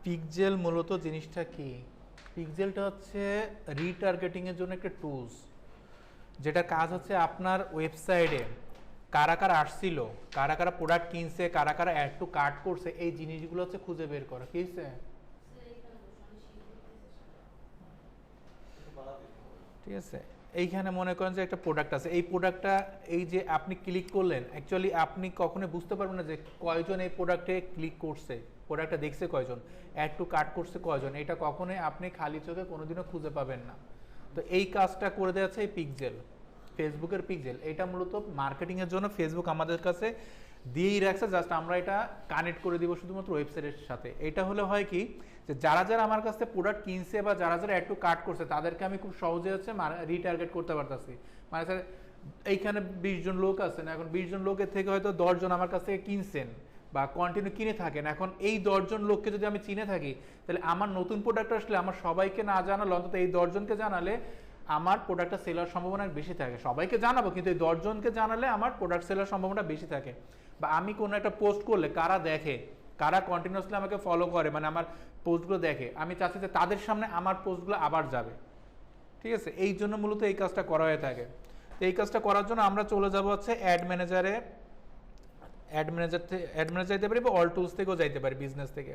Pixel মূলত জিনিসটা কি? পিক্সেলটা হচ্ছে রিটার্গেটিংয়ের জন্য একটা টুলস, যেটা কাজ হচ্ছে আপনার ওয়েবসাইটে কারা কারা আসছিল, কারা কারা প্রোডাক্ট কিনছে, কারা কারা অ্যাড টু কার্ট করছে, এই জিনিসগুলো হচ্ছে খুঁজে বের করা। কি হয়েছে? ঠিক আছে, এইখানে মনে করেন যে একটা প্রোডাক্ট আছে, এই প্রোডাক্টটা এই যে আপনি ক্লিক করলেন, অ্যাকচুয়ালি আপনি কখনোই বুঝতে পারবেন না যে কয়জন এই প্রোডাক্টে ক্লিক করছে, প্রোডাক্টটা দেখছে কয়জন, অ্যাড টু কার্ট করছে কয়জন, এটা কখনোই আপনি খালি চোখে কোনোদিনও খুঁজে পাবেন না। তো এই কাজটা করে দেওয়া আছে এই পিক্সেল, ফেসবুকের পিক্সেল। এটা মূলত মার্কেটিংয়ের জন্য ফেসবুক আমাদের কাছে দিয়েই রাখছে, জাস্ট আমরা এটা কানেক্ট করে দিব শুধুমাত্র ওয়েবসাইটের সাথে। এটা হলে হয় কি, যে যারা যারা আমার কাছে প্রোডাক্ট কিনছে বা যারা যারা অ্যাড টু কার্ট করছে তাদেরকে আমি খুব সহজে হচ্ছে রিটার্গেট করতে পারতেছি। মানে স্যার এইখানে 20 জন লোক আছেন, এখন 20 জন লোকের থেকে হয়তো 10 জন আমার কাছ থেকে কিনছেন বা কন্টিনিউ কিনে থাকেন। এখন এই 10 জন লোককে যদি আমি চিনে থাকি, তাহলে আমার নতুন প্রোডাক্ট আসলে আমার সবাইকে না জানালে অন্তত এই 10 জনকে জানালে আমার প্রোডাক্টটা সেলার সম্ভাবনা বেশি থাকে। সবাইকে জানাবো কিন্তু এই 10 জনকে জানালে আমার প্রোডাক্ট সেলার সম্ভাবনা বেশি থাকে। বা আমি কোনো একটা পোস্ট করলে কারা দেখে, কারা কন্টিনিউয়াসলি আমাকে ফলো করে, মানে আমার পোস্টগুলো দেখে, আমি চাচ্ছি যে তাদের সামনে আমার পোস্টগুলো আবার যাবে। ঠিক আছে, এই জন্য মূলত এই কাজটা করা হয়ে থাকে। তো এই কাজটা করার জন্য আমরা চলে যাব হচ্ছে অ্যাড ম্যানেজারে। অ্যাড ম্যানেজার যাইতে পারি বা অল টুলস থেকেও যাইতে পারি, বিজনেস থেকে।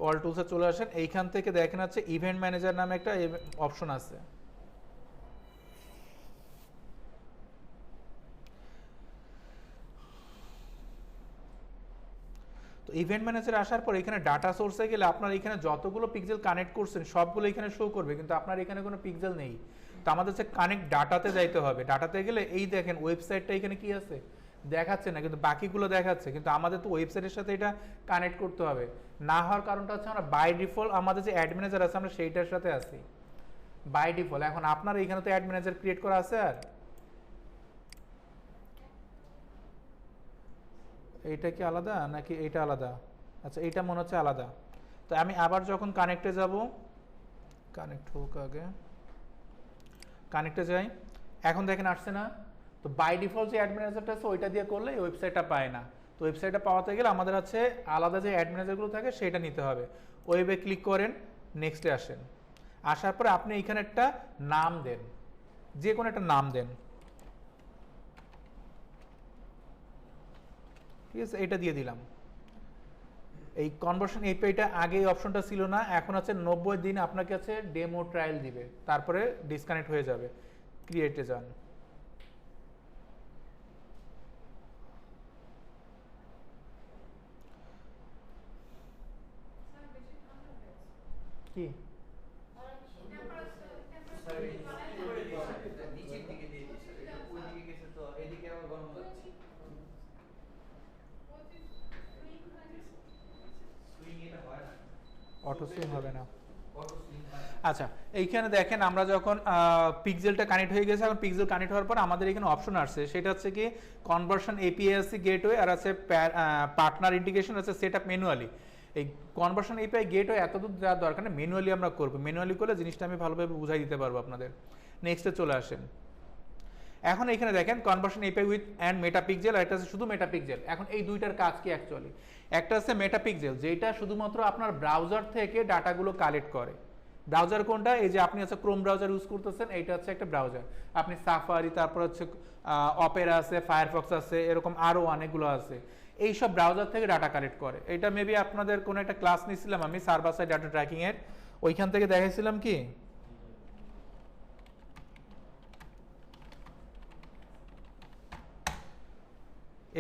অল টুলসে চলে আসেন, এইখান থেকে দেখেন হচ্ছে ইভেন্ট ম্যানেজার নামে একটা অপশন আছে। তো ইভেন্ট ম্যানেজারে আসার পর এখানে ডাটা সোর্সে গেলে আপনার এখানে যতগুলো পিক্সেল কানেক্ট করছেন সবগুলো এখানে শো করবে, কিন্তু আপনার এখানে কোনো পিক্সেল নেই। তো আমাদের হচ্ছে কানেক্ট ডাটাতে যাইতে হবে। ডাটাতে গেলে এই দেখেন ওয়েবসাইটটা এখানে কি আছে দেখাচ্ছে না, কিন্তু বাকিগুলো দেখাচ্ছে, কিন্তু আমাদের তো ওয়েবসাইটের সাথে এটা কানেক্ট করতে হবে। না হওয়ার কারণটা হচ্ছে আমরা বাই ডিফল্ট আমাদের যে অ্যাড ম্যানেজার আছে আমরা সেইটার সাথে আছি বাই ডিফল্ট। এখন আপনার এখানে তো অ্যাড ম্যানেজার ক্রিয়েট করা আছে, আর এইটা কি আলাদা নাকি এইটা আলাদা? আচ্ছা, এইটা মনে হচ্ছে আলাদা। তো আমি আবার যখন কানেক্টে যাব, কানেক্ট হোক আগে, কানেক্টে যাই, এখন দেখেন আসছে না। তো বাই ডিফল্ট যে অ্যাড ম্যানেজারটা আছে ওইটা দিয়ে করলে এই ওয়েবসাইটটা পায় না। তো ওয়েবসাইটটা পাওয়াতে গেলে আমাদের আছে আলাদা যে অ্যাড ম্যানেজারগুলো থাকে সেটা নিতে হবে। ওয়েবে ক্লিক করেন, নেক্সটে আসেন। আসার পরে আপনি এখানে একটা নাম দেন, যে কোনো একটা নাম দেন। ঠিক আছে, এটা দিয়ে দিলাম। এই কনভার্সন এপিআইটা আগে এই অপশনটা ছিল না, এখন আছে 90 দিন আপনার কাছে ডেমো ট্রায়াল দিবে, তারপরে ডিসকানেক্ট হয়ে যাবে। ক্রিয়েটে যান। কি নিচের দিকে দিয়ে দিয়েছে, ওই দিকে গেছে তো এদিকে আবার গরম লাগছে। সুইং এটা হয় না, অটো সুইং হবে না? অটো সুইং হয়। আচ্ছা, এইখানে দেখেন আমরা যখন পিক্সেলটা কানেক্ট হয়ে গেছে, এখন পিক্সেল কানেক্ট হওয়ার পর আমাদের এখানে অপশন আসছে, সেটা হচ্ছে কি কনভার্সন এপিআই আছে, গেটওয়ে, আর আছে পার্টনার ইন্টিগ্রেশন আছে, সেট আপ ম্যানুয়ালি। এই কনভার্সন এপিআই গেটওয়ে এতদূর যাওয়ার দরকার নেই, ম্যানুয়ালি আমরা করবো। ম্যানুয়ালি করলে জিনিসটা আমি ভালোভাবে বুঝাই দিতে পারবো আপনাদের। নেক্সটে চলে আসেন। এখন এখানে দেখেন conversion API with and Meta Pixel, আর একটা আছে শুধু মেটাপিক্সেল। এখন এই দুইটার কাজ কি অ্যাকচুয়ালি? একটা আছে মেটাপিক্সেল, যেটা শুধুমাত্র আপনার ব্রাউজার থেকে ডাটাগুলো কালেক্ট করে। ব্রাউজার কোনটা? এই যে আপনি হচ্ছে ক্রোম ব্রাউজার ইউজ করতেছেন, এইটা হচ্ছে একটা ব্রাউজার। আপনি সাফারি, তারপর হচ্ছে অপেরা আছে, ফায়ারফক্স আছে, এরকম আরও অনেকগুলো আছে। এইসব ব্রাউজার থেকে ডাটা কালেক্ট করে। এটা মেবি আপনাদের কোনো একটা ক্লাস নিয়েছিলাম আমি সার্ভার সাইড ডাটা ট্র্যাকিংয়ের, ওইখান থেকে দেখাইছিলাম কি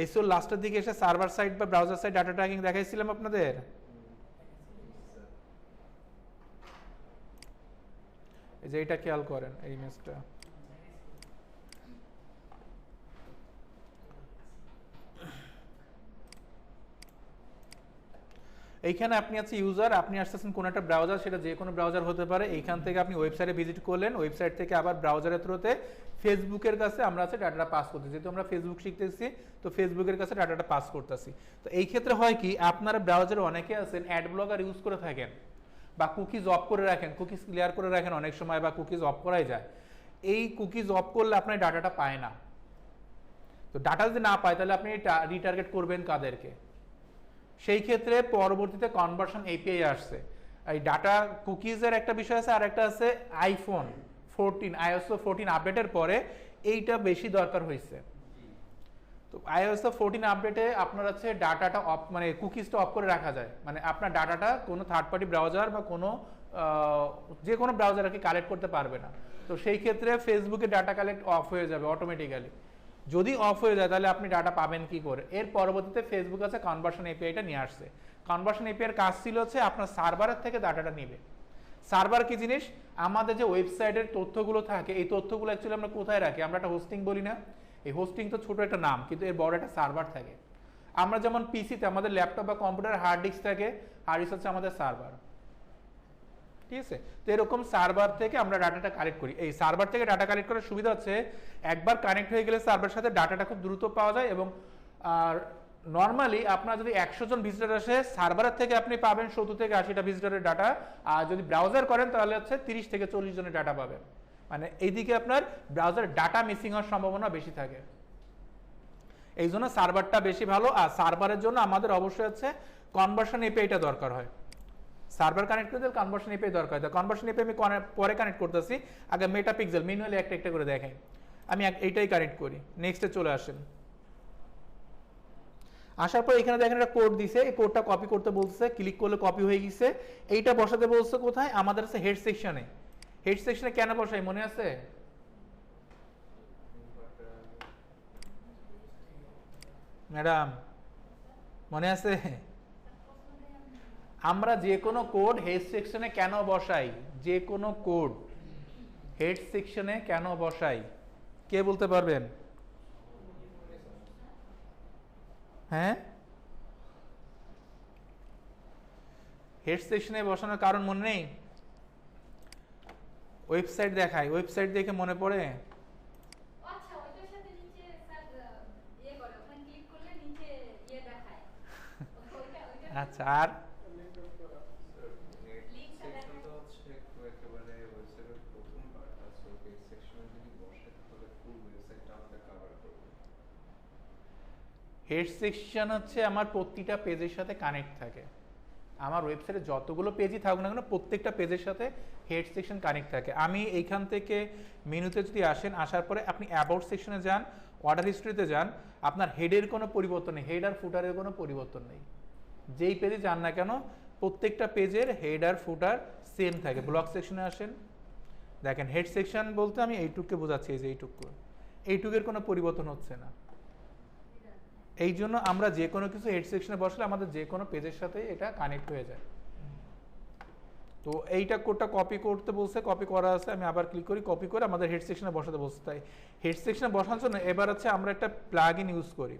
এসও লাস্টের দিকে এসে সার্ভার সাইড বা ব্রাউজার সাইড ডাটা ট্র্যাকিং দেখাইছিলাম আপনাদের। এই যে এটা খেয়াল করেন, এই ইমেজটা। এইখানে আপনি আছে ইউজার, আপনি আসতেছেন কোন একটা ব্রাউজার, সেটা যে কোনো ব্রাউজার হতে পারে। এইখান থেকে আপনি ওয়েবসাইটে ভিজিট করলেন, ওয়েবসাইট থেকে আবার ব্রাউজারের থ্রুতে ফেসবুকের কাছে আমরা আছে ডাটাটা পাস করতেছি। যেহেতু আমরা ফেসবুক শিখতেছি, তো ফেসবুকের কাছে ডাটাটা পাস করতেছি। তো এই ক্ষেত্রে হয় কি, আপনারা ব্রাউজারে অনেকে আছেন অ্যাড ব্লকার ইউজ করে থাকেন, বা কুকিজ অফ করে রাখেন, কুকিজ ক্লিয়ার করে রাখেন অনেক সময়, বা কুকিজ অফ করাই যায়। এই কুকিজ অফ করলে আপনার ডাটাটা পায় না। তো ডাটা যদি না পায় তাহলে আপনি রিটার্গেট করবেন কাদেরকে? সেই ক্ষেত্রে পরবর্তীতে কনভার্সন এপিআই আসছে। এই ডাটা কুকিজের একটা বিষয় আছে, আর একটা আছে আইফোন 14 iOS 14 আপডেটের পরে এইটা বেশি দরকার হয়েছে। তো iOS 14 আপডেটে আপনার হচ্ছে ডাটাটা অফ, মানে কুকিজটা অফ করে রাখা যায়, মানে আপনার ডাটাটা কোনো থার্ড পার্টি ব্রাউজার বা কোনো যে কোনো ব্রাউজার আর কি কালেক্ট করতে পারবে না। তো সেই ক্ষেত্রে ফেসবুকে ডাটা কালেক্ট অফ হয়ে যাবে অটোমেটিক্যালি। যদি অফ হয়ে যায় তাহলে আপনি ডাটা পাবেন কি করে? এর পরবর্তীতে ফেসবুক আছে কনভার্সন এপিআইটা নিয়ে আসছে। কনভার্সন এপিআই এর কাজ ছিল হচ্ছে আপনার সার্ভারের থেকে ডাটাটা নেবে। সার্ভার কি জিনিস? আমাদের যে ওয়েবসাইটের তথ্যগুলো থাকে এই তথ্যগুলো অ্যাকচুয়ালি আমরা কোথায় রাখি? আমরা একটা হোস্টিং বলি না? এই হোস্টিং তো ছোট একটা নাম, কিন্তু এর বড় একটা সার্ভার থাকে। আমরা যেমন পিসিতে আমাদের ল্যাপটপ বা কম্পিউটার হার্ড ডিস্ক থাকে, হার্ড ডিস্ক হচ্ছে আমাদের সার্ভার, ঠিক আছে? তো এরকম সার্ভার থেকে আমরা ডাটাটা কালেক্ট করি। এই সার্ভার থেকে ডাটা কালেক্ট করার সুবিধা হচ্ছে একবার কানেক্ট হয়ে গেলে সার্ভারের সাথে ডাটাটা খুব দ্রুত পাওয়া যায়, এবং নর্মালি আপনার যদি 100 জন ভিজিটর আসে সার্ভারের থেকে আপনি পাবেন 70 থেকে 80টা ভিজিটরের ডাটা, আর যদি ব্রাউজার করেন তাহলে হচ্ছে 30 থেকে 40 জনের ডাটা পাবেন। মানে এইদিকে আপনার ব্রাউজার ডাটা মিসিং হওয়ার সম্ভাবনা বেশি থাকে, এই জন্য সার্ভারটা বেশি ভালো। আর সার্ভারের জন্য আমাদের অবশ্যই হচ্ছে কনভার্সন এপিআইটা দরকার হয়। সার্ভার কানেক্ট করতে কনভার্সন এপিআই দরকার হয়। কনভার্সন এপিআই আমি পরে কানেক্ট করতেছি, আগে মেটাপিক্সেল ম্যানুয়ালি একটা একটা করে দেখাই। আমি এইটাই কানেক্ট করি, নেক্সটে চলে আসেন। আসার পর এখানে দেখেন একটা কোড দিছে, এই কোডটা কপি করতে বলছে, ক্লিক করলে কপি হয়ে গেছে। এইটা বসাতে বলছে কোথায়? আমাদের আছে হেড সেকশনে। হেড সেকশনে কেন বসাই মনে আছে? ম্যাডাম মনে আছে? আমরা যে কোনো কোড হেড সেকশনে কেন বসাই? যে কোনো কোড হেড সেকশনে কেন বসাই কে বলতে পারবেন? হ্যাঁ, হেড সেকশনে বসানোর কারণ মনে নেই? ওয়েবসাইট দেখায়, ওয়েবসাইট দেখে মনে পড়ে? আচ্ছা, ওইটার সাথে নিচে স্যার ইয়ে করে, ওখানে ক্লিক করলে নিচে ইয়ে দেখায়। ওইটা আচ্ছা, আর হেড সেকশন হচ্ছে আমার প্রতিটা পেজের সাথে কানেক্ট থাকে। আমার ওয়েবসাইটে যতগুলো পেজই থাকুক না কেন প্রত্যেকটা পেজের সাথে হেড সেকশন কানেক্ট থাকে। আমি এইখান থেকে মেনুতে যদি আসেন, আসার পরে আপনি অ্যাবাউট সেকশনে যান, অর্ডার হিস্ট্রিতে যান, আপনার হেডের কোনো পরিবর্তন নেই, হেড আর ফুটারের কোনো পরিবর্তন নেই। যেই পেজে যান না কেন প্রত্যেকটা পেজের হেড আর ফুটার সেম থাকে। ব্লক সেকশনে আসেন, দেখেন হেড সেকশন বলতে আমি এইটুককে বোঝাচ্ছি, এই যে এইটুকের কোনো পরিবর্তন হচ্ছে না। এই জন্য আমরা যে কোনো কিছু হেড সেকশনে বসলে আমাদের যে কোনো পেজের সাথে এটা কানেক্ট হয়ে যায়। তো এইটা কোডটা কপি করতে বলছে, কপি করা আছে, আমি আবার ক্লিক করি, কপি করে আমাদের হেড সেকশনে বসাতে বলছে। তাই হেড সেকশনে বসানোর জন্য এবার হচ্ছে আমরা একটা প্লাগইন ইউজ করি।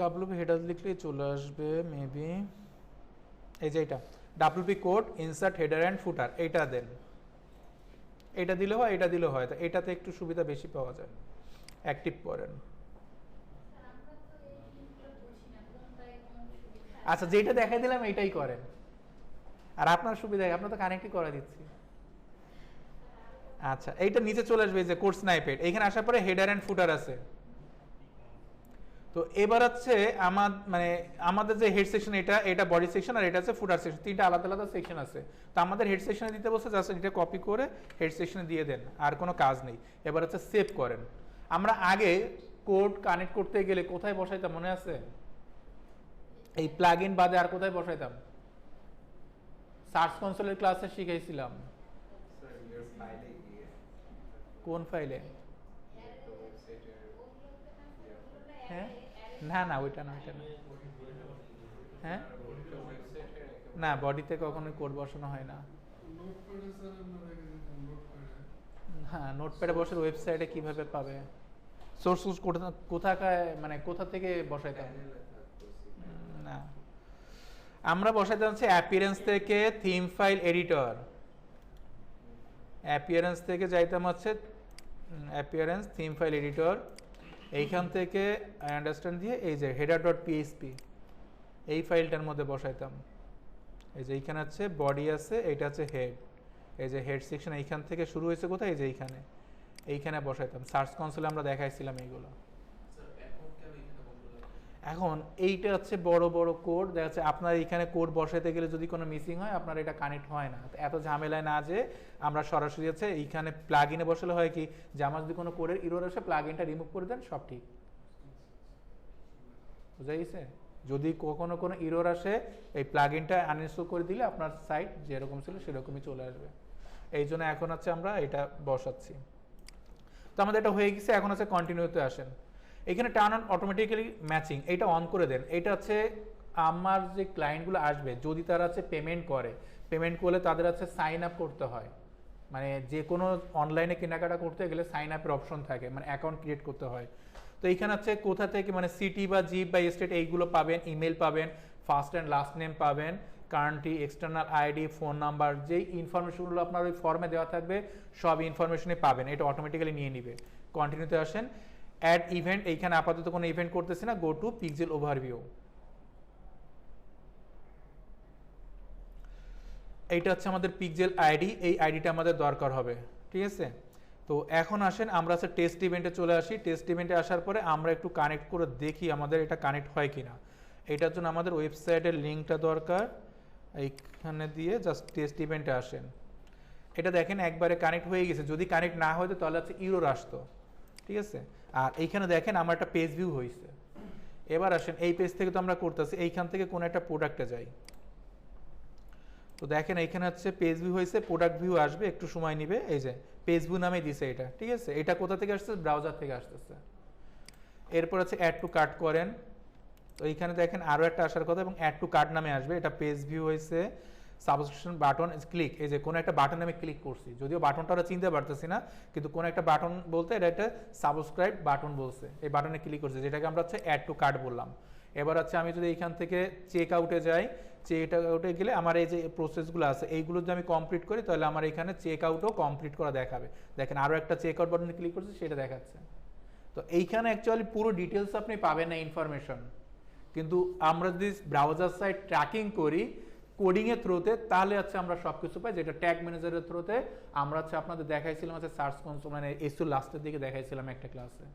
ডাব্লিউপি হেডার লিখলেই চলে আসবে মেবি। এই যে এটা WP code insert header and ফুটার, এইটা দেন। এটা দিলে হয়, এটা দিলে হয়, তো এটাতে একটু সুবিধা বেশি পাওয়া যায়। অ্যাক্টিভ করেন। আমরা তো এই জিনিসগুলো বুঝি না, কোনটায় কোন সুবিধা। আচ্ছা, যেটা দেখাই দিলাম এইটাই করেন, আর আপনার সুবিধায় আপনার তো কানেক্টই করে দিচ্ছি। আচ্ছা, এইটা নিচে চলে আসবে, এই যে কোড স্নাইপেট, এইখানে আসার পরে হেডার অ্যান্ড ফুটার আছে। তো এবার হচ্ছে আমাদের যে হেড সেকশন, এটা বডি সেকশন, আর এটা হচ্ছে ফুটার সেকশন, তিনটা আলাদা আলাদা সেকশন আছে। তো আমাদের হেড সেকশনে দিতে বলছে, জাস্ট এটা কপি করে হেড সেকশনে দিয়ে দেন, আর কোনো কাজ নেই। এবার হচ্ছে সেভ করেন। আমরা আগে কোড কানেক্ট করতে গেলে কোথায় বসাইতাম মনে আছে? এই প্লাগইন বাদে আর কোথায় বসাইতাম? সার্চ কনসোলের ক্লাসে শিখাইছিলাম। কোন ফাইলে? হ্যাঁ, না না ওইটা না, ওইটা না। হ্যাঁ, না বডিতে কখনোই কোড বসানো হয় না। হ্যাঁ, নোটপ্যাডে বসে ওয়েবসাইটে কিভাবে পাবে? সোর্স কোথাকায়, মানে কোথা থেকে বসাইতাম? না, আমরা বসাইতে হচ্ছে অ্যাপিয়ারেন্স থেকে থিম ফাইল এডিটর, অ্যাপিয়ারেন্স থেকে যাইতাম হচ্ছে অ্যাপিয়ারেন্স থিম ফাইল এডিটর, এইখান থেকে আই আন্ডারস্ট্যান্ড দিয়ে এই যে হেডার ডট পিএইচপি এই ফাইলটার মধ্যে বসাইতাম। এই যে এইখানে আছে বডি আছে, এইটা আছে হেড, এই যে হেড সেকশন এইখান থেকে শুরু হয়েছে কোথায়, এই যে এইখানে বসাইতাম। সার্চ কনসোলে আমরা দেখাইছিলাম এইগুলো। এখন এইটা হচ্ছে বড় বড় কোড দেখা যাচ্ছে, আপনার এইখানে কোড বসাইতে গেলে যদি কোনো মিসিং হয় আপনার এটা কানেক্ট হয় না, এত ঝামেলায় না যে আমরা সরাসরি আছে এইখানে প্লাগ ইনে বসালে হয় কি যে আমার যদি কোনো কোডের ইরর আসে প্লাগ ইনটা রিমুভ করে দেন, সব ঠিক। বুঝা গেছে? যদি কখনো কোনো ইরর আসে এই প্লাগ ইনটা আনইনস্টল করে দিলে আপনার সাইট যেরকম ছিল সেরকমই চলে আসবে। এই জন্য এখন হচ্ছে আমরা এটা বসাচ্ছি। তো আমাদের এটা হয়ে গেছে, এখন হচ্ছে কন্টিনিউতে আসেন। এখানে টার্ন অন অটোমেটিক্যালি ম্যাচিং এইটা অন করে দেন। এটা হচ্ছে আমার যে ক্লায়েন্টগুলো আসবে যদি তারা হচ্ছে পেমেন্ট করলে তাদের হচ্ছে সাইন আপ করতে হয়, মানে যে কোনো অনলাইনে কেনাকাটা করতে গেলে সাইন আপের অপশন থাকে, মানে অ্যাকাউন্ট ক্রিয়েট করতে হয়। তো এইখানে হচ্ছে কোথা থেকে মানে সিটি বা জিপ বা স্টেট এইগুলো পাবেন, ইমেল পাবেন, ফার্স্ট অ্যান্ড লাস্ট নেম পাবেন, currently external ID, phone number, যেই ইনফরমেশনগুলো আপনার ওই ফর্মে দেওয়া থাকবে সব ইনফরমেশনই পাবেন, এটা অটোমেটিক্যালি নিয়ে নিবে। কন্টিনিউতে আসেন, অ্যাড ইভেন্ট, এইখানে আপাতত কোনো ইভেন্ট করতেছি না, গো টু পিক্সেল ওভারভিউ। এইটা হচ্ছে আমাদের পিক্সেল আইডি, এই আইডিটা আমাদের দরকার হবে, ঠিক আছে? তো এখন আসেন আমরা হচ্ছে টেস্ট ইভেন্টে চলে আসি। টেস্ট ইভেন্টে আসার পরে আমরা একটু কানেক্ট করে দেখি আমাদের এটা কানেক্ট হয় কিনা। এটার জন্য আমাদের ওয়েবসাইটের লিঙ্কটা দরকার, এইখানে দিয়ে জাস্ট টেস্ট ইভেন্টে আসেন। এটা দেখেন একবারে কানেক্ট হয়ে গেছে, যদি কানেক্ট না হতো তাহলে হচ্ছে ইরর আসতো, ঠিক আছে? আর এইখানে দেখেন আমার একটা পেজ ভিউ হয়েছে। এবার আসেন এই পেজ থেকে তো আমরা করতেছি, এইখান থেকে কোনো একটা প্রোডাক্টে যাই। তো দেখেন এইখানে হচ্ছে পেজ ভিউ হয়েছে, প্রোডাক্ট ভিউ আসবে, একটু সময় নিবে। এই যে পেজ ভিউ নামে দিছে এটা, ঠিক আছে? এটা কোথা থেকে আসছে? ব্রাউজার থেকে আসতেছে। এরপর হচ্ছে অ্যাড টু কার্ট করেন, তো এইখানে দেখেন আরও একটা আসার কথা এবং অ্যাড টু কার্ট নামে আসবে। এটা পেজ ভিউ হয়েছে, সাবস্ক্রিপশন বাটন ক্লিক, এই যে কোনো একটা বাটন আমি ক্লিক করছি, যদিও বাটনটা আমরা চিনতে পারতেছি না, কিন্তু কোনো একটা বাটন বলতে এটা একটা সাবস্ক্রাইব বাটন বলছে, এই বাটনে ক্লিক করছে, যেটাকে আমরা হচ্ছে অ্যাড টু কার্ট বললাম। এবার হচ্ছে আমি যদি এইখান থেকে চেক আউটে যাই, চেক আউটে গেলে আমার এই যে প্রসেসগুলো আছে এইগুলো যদি আমি কমপ্লিট করি তাহলে আমার এখানে চেক আউটও কমপ্লিট করা দেখাবে। দেখেন আরও একটা চেক আউট বাটনে ক্লিক করছে, সেটা দেখাচ্ছে। তো এইখানে অ্যাকচুয়ালি পুরো ডিটেলস আপনি পাবেন না ইনফরমেশন, কিন্তু আমরা যদি ব্রাউজার সাইট ট্র্যাকিং করি কোডিংয়ের থ্রুতে তাহলে হচ্ছে আমরা সব কিছু পাই, যেটা ট্যাগ ম্যানেজারের থ্রুতে আমরা হচ্ছে আপনাদের দেখাইছিলাম হচ্ছে সার্চ কনসোল, মানে এসইও লাস্টের দিকে দেখাইছিলাম একটা ক্লাসে।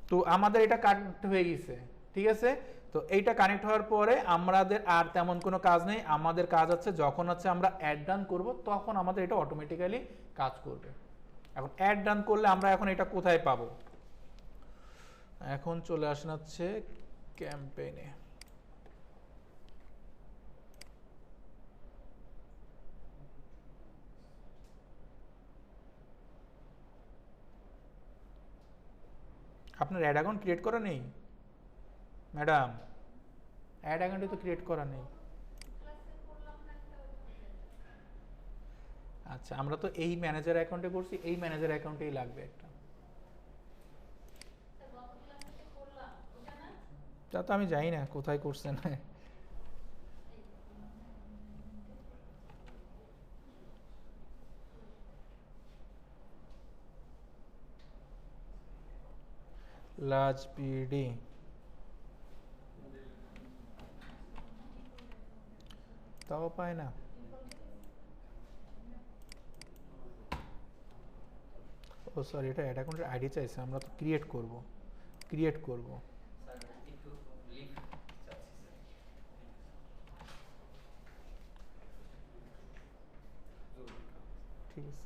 তো আমাদের এটা কানেক্ট হয়ে গেছে, ঠিক আছে? তো এইটা কানেক্ট হওয়ার পরে আমাদের আর তেমন কোনো কাজ নেই, আমাদের কাজ হচ্ছে যখন হচ্ছে আমরা অ্যাড ডান করব তখন আমাদের এটা অটোমেটিক্যালি কাজ করবে। এখন অ্যাড ডান করলে আমরা এখন এটা কোথায় পাবো? এখন চলে আসেন হচ্ছে ক্যাম্পেইনে। আপনার অ্যাড অ্যাকাউন্ট ক্রিয়েট করা নেই ম্যাডাম? অ্যাড অ্যাকাউন্টে তো ক্রিয়েট করা নেই। আচ্ছা, আমরা তো এই ম্যানেজার অ্যাকাউন্টে করছি, এই ম্যানেজার অ্যাকাউন্টেই লাগবে একটা। তা তো আমি জানি না কোথায় করছেন। লার্জ পিডি তাও পায় না। ও সরি, এটা অ্যাড অ্যাকাউন্টের আইডি চাইছে, আমরা তো ক্রিয়েট করব। স্যার একটু লিভ চাচ্ছি স্যার। ঠিক আছে,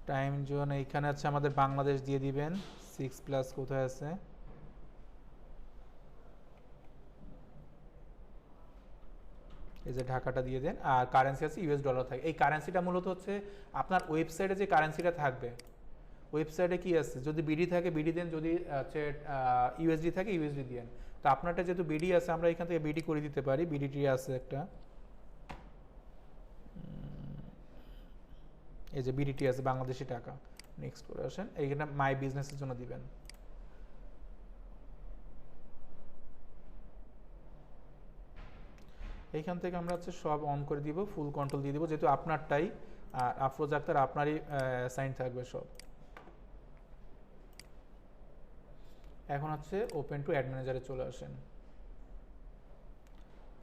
টাইম জোন এইখানে আছে আমাদের বাংলাদেশ দিয়ে দিবেন। 6+ কোথায় আছে? এই যে ঢাকাটা দিয়ে দেন। আর কারেন্সি আছে ইউএস ডলার থাকে। এই কারেন্সিটা মূলত হচ্ছে আপনার ওয়েবসাইটে যে কারেন্সিটা থাকবে, ওয়েবসাইটে কি আছে, যদি বিডি থাকে বিডি দেন, যদি হচ্ছে ইউএসডি থাকে ইউএসডি দেন। তো আপনারটা যেহেতু বিডি আছে আমরা এখান থেকে বিডি করে দিতে পারি, বিডিটি আছে একটা, এই যে বিডিটি আছে বাংলাদেশি টাকা। নেক্সট করে আসেন, এইখানে মাই বিজনেসের জন্য দিবেন। এইখান থেকে আমরা হচ্ছে সব অন করে দিব, ফুল কন্ট্রোল দিয়ে দিব, যেহেতু আপনারটাই আর আফরোজ আক্তার আপনারই সাইন থাকবে সব। এখন হচ্ছে ওপেন টু অ্যাড ম্যানেজারে চলে আসেন।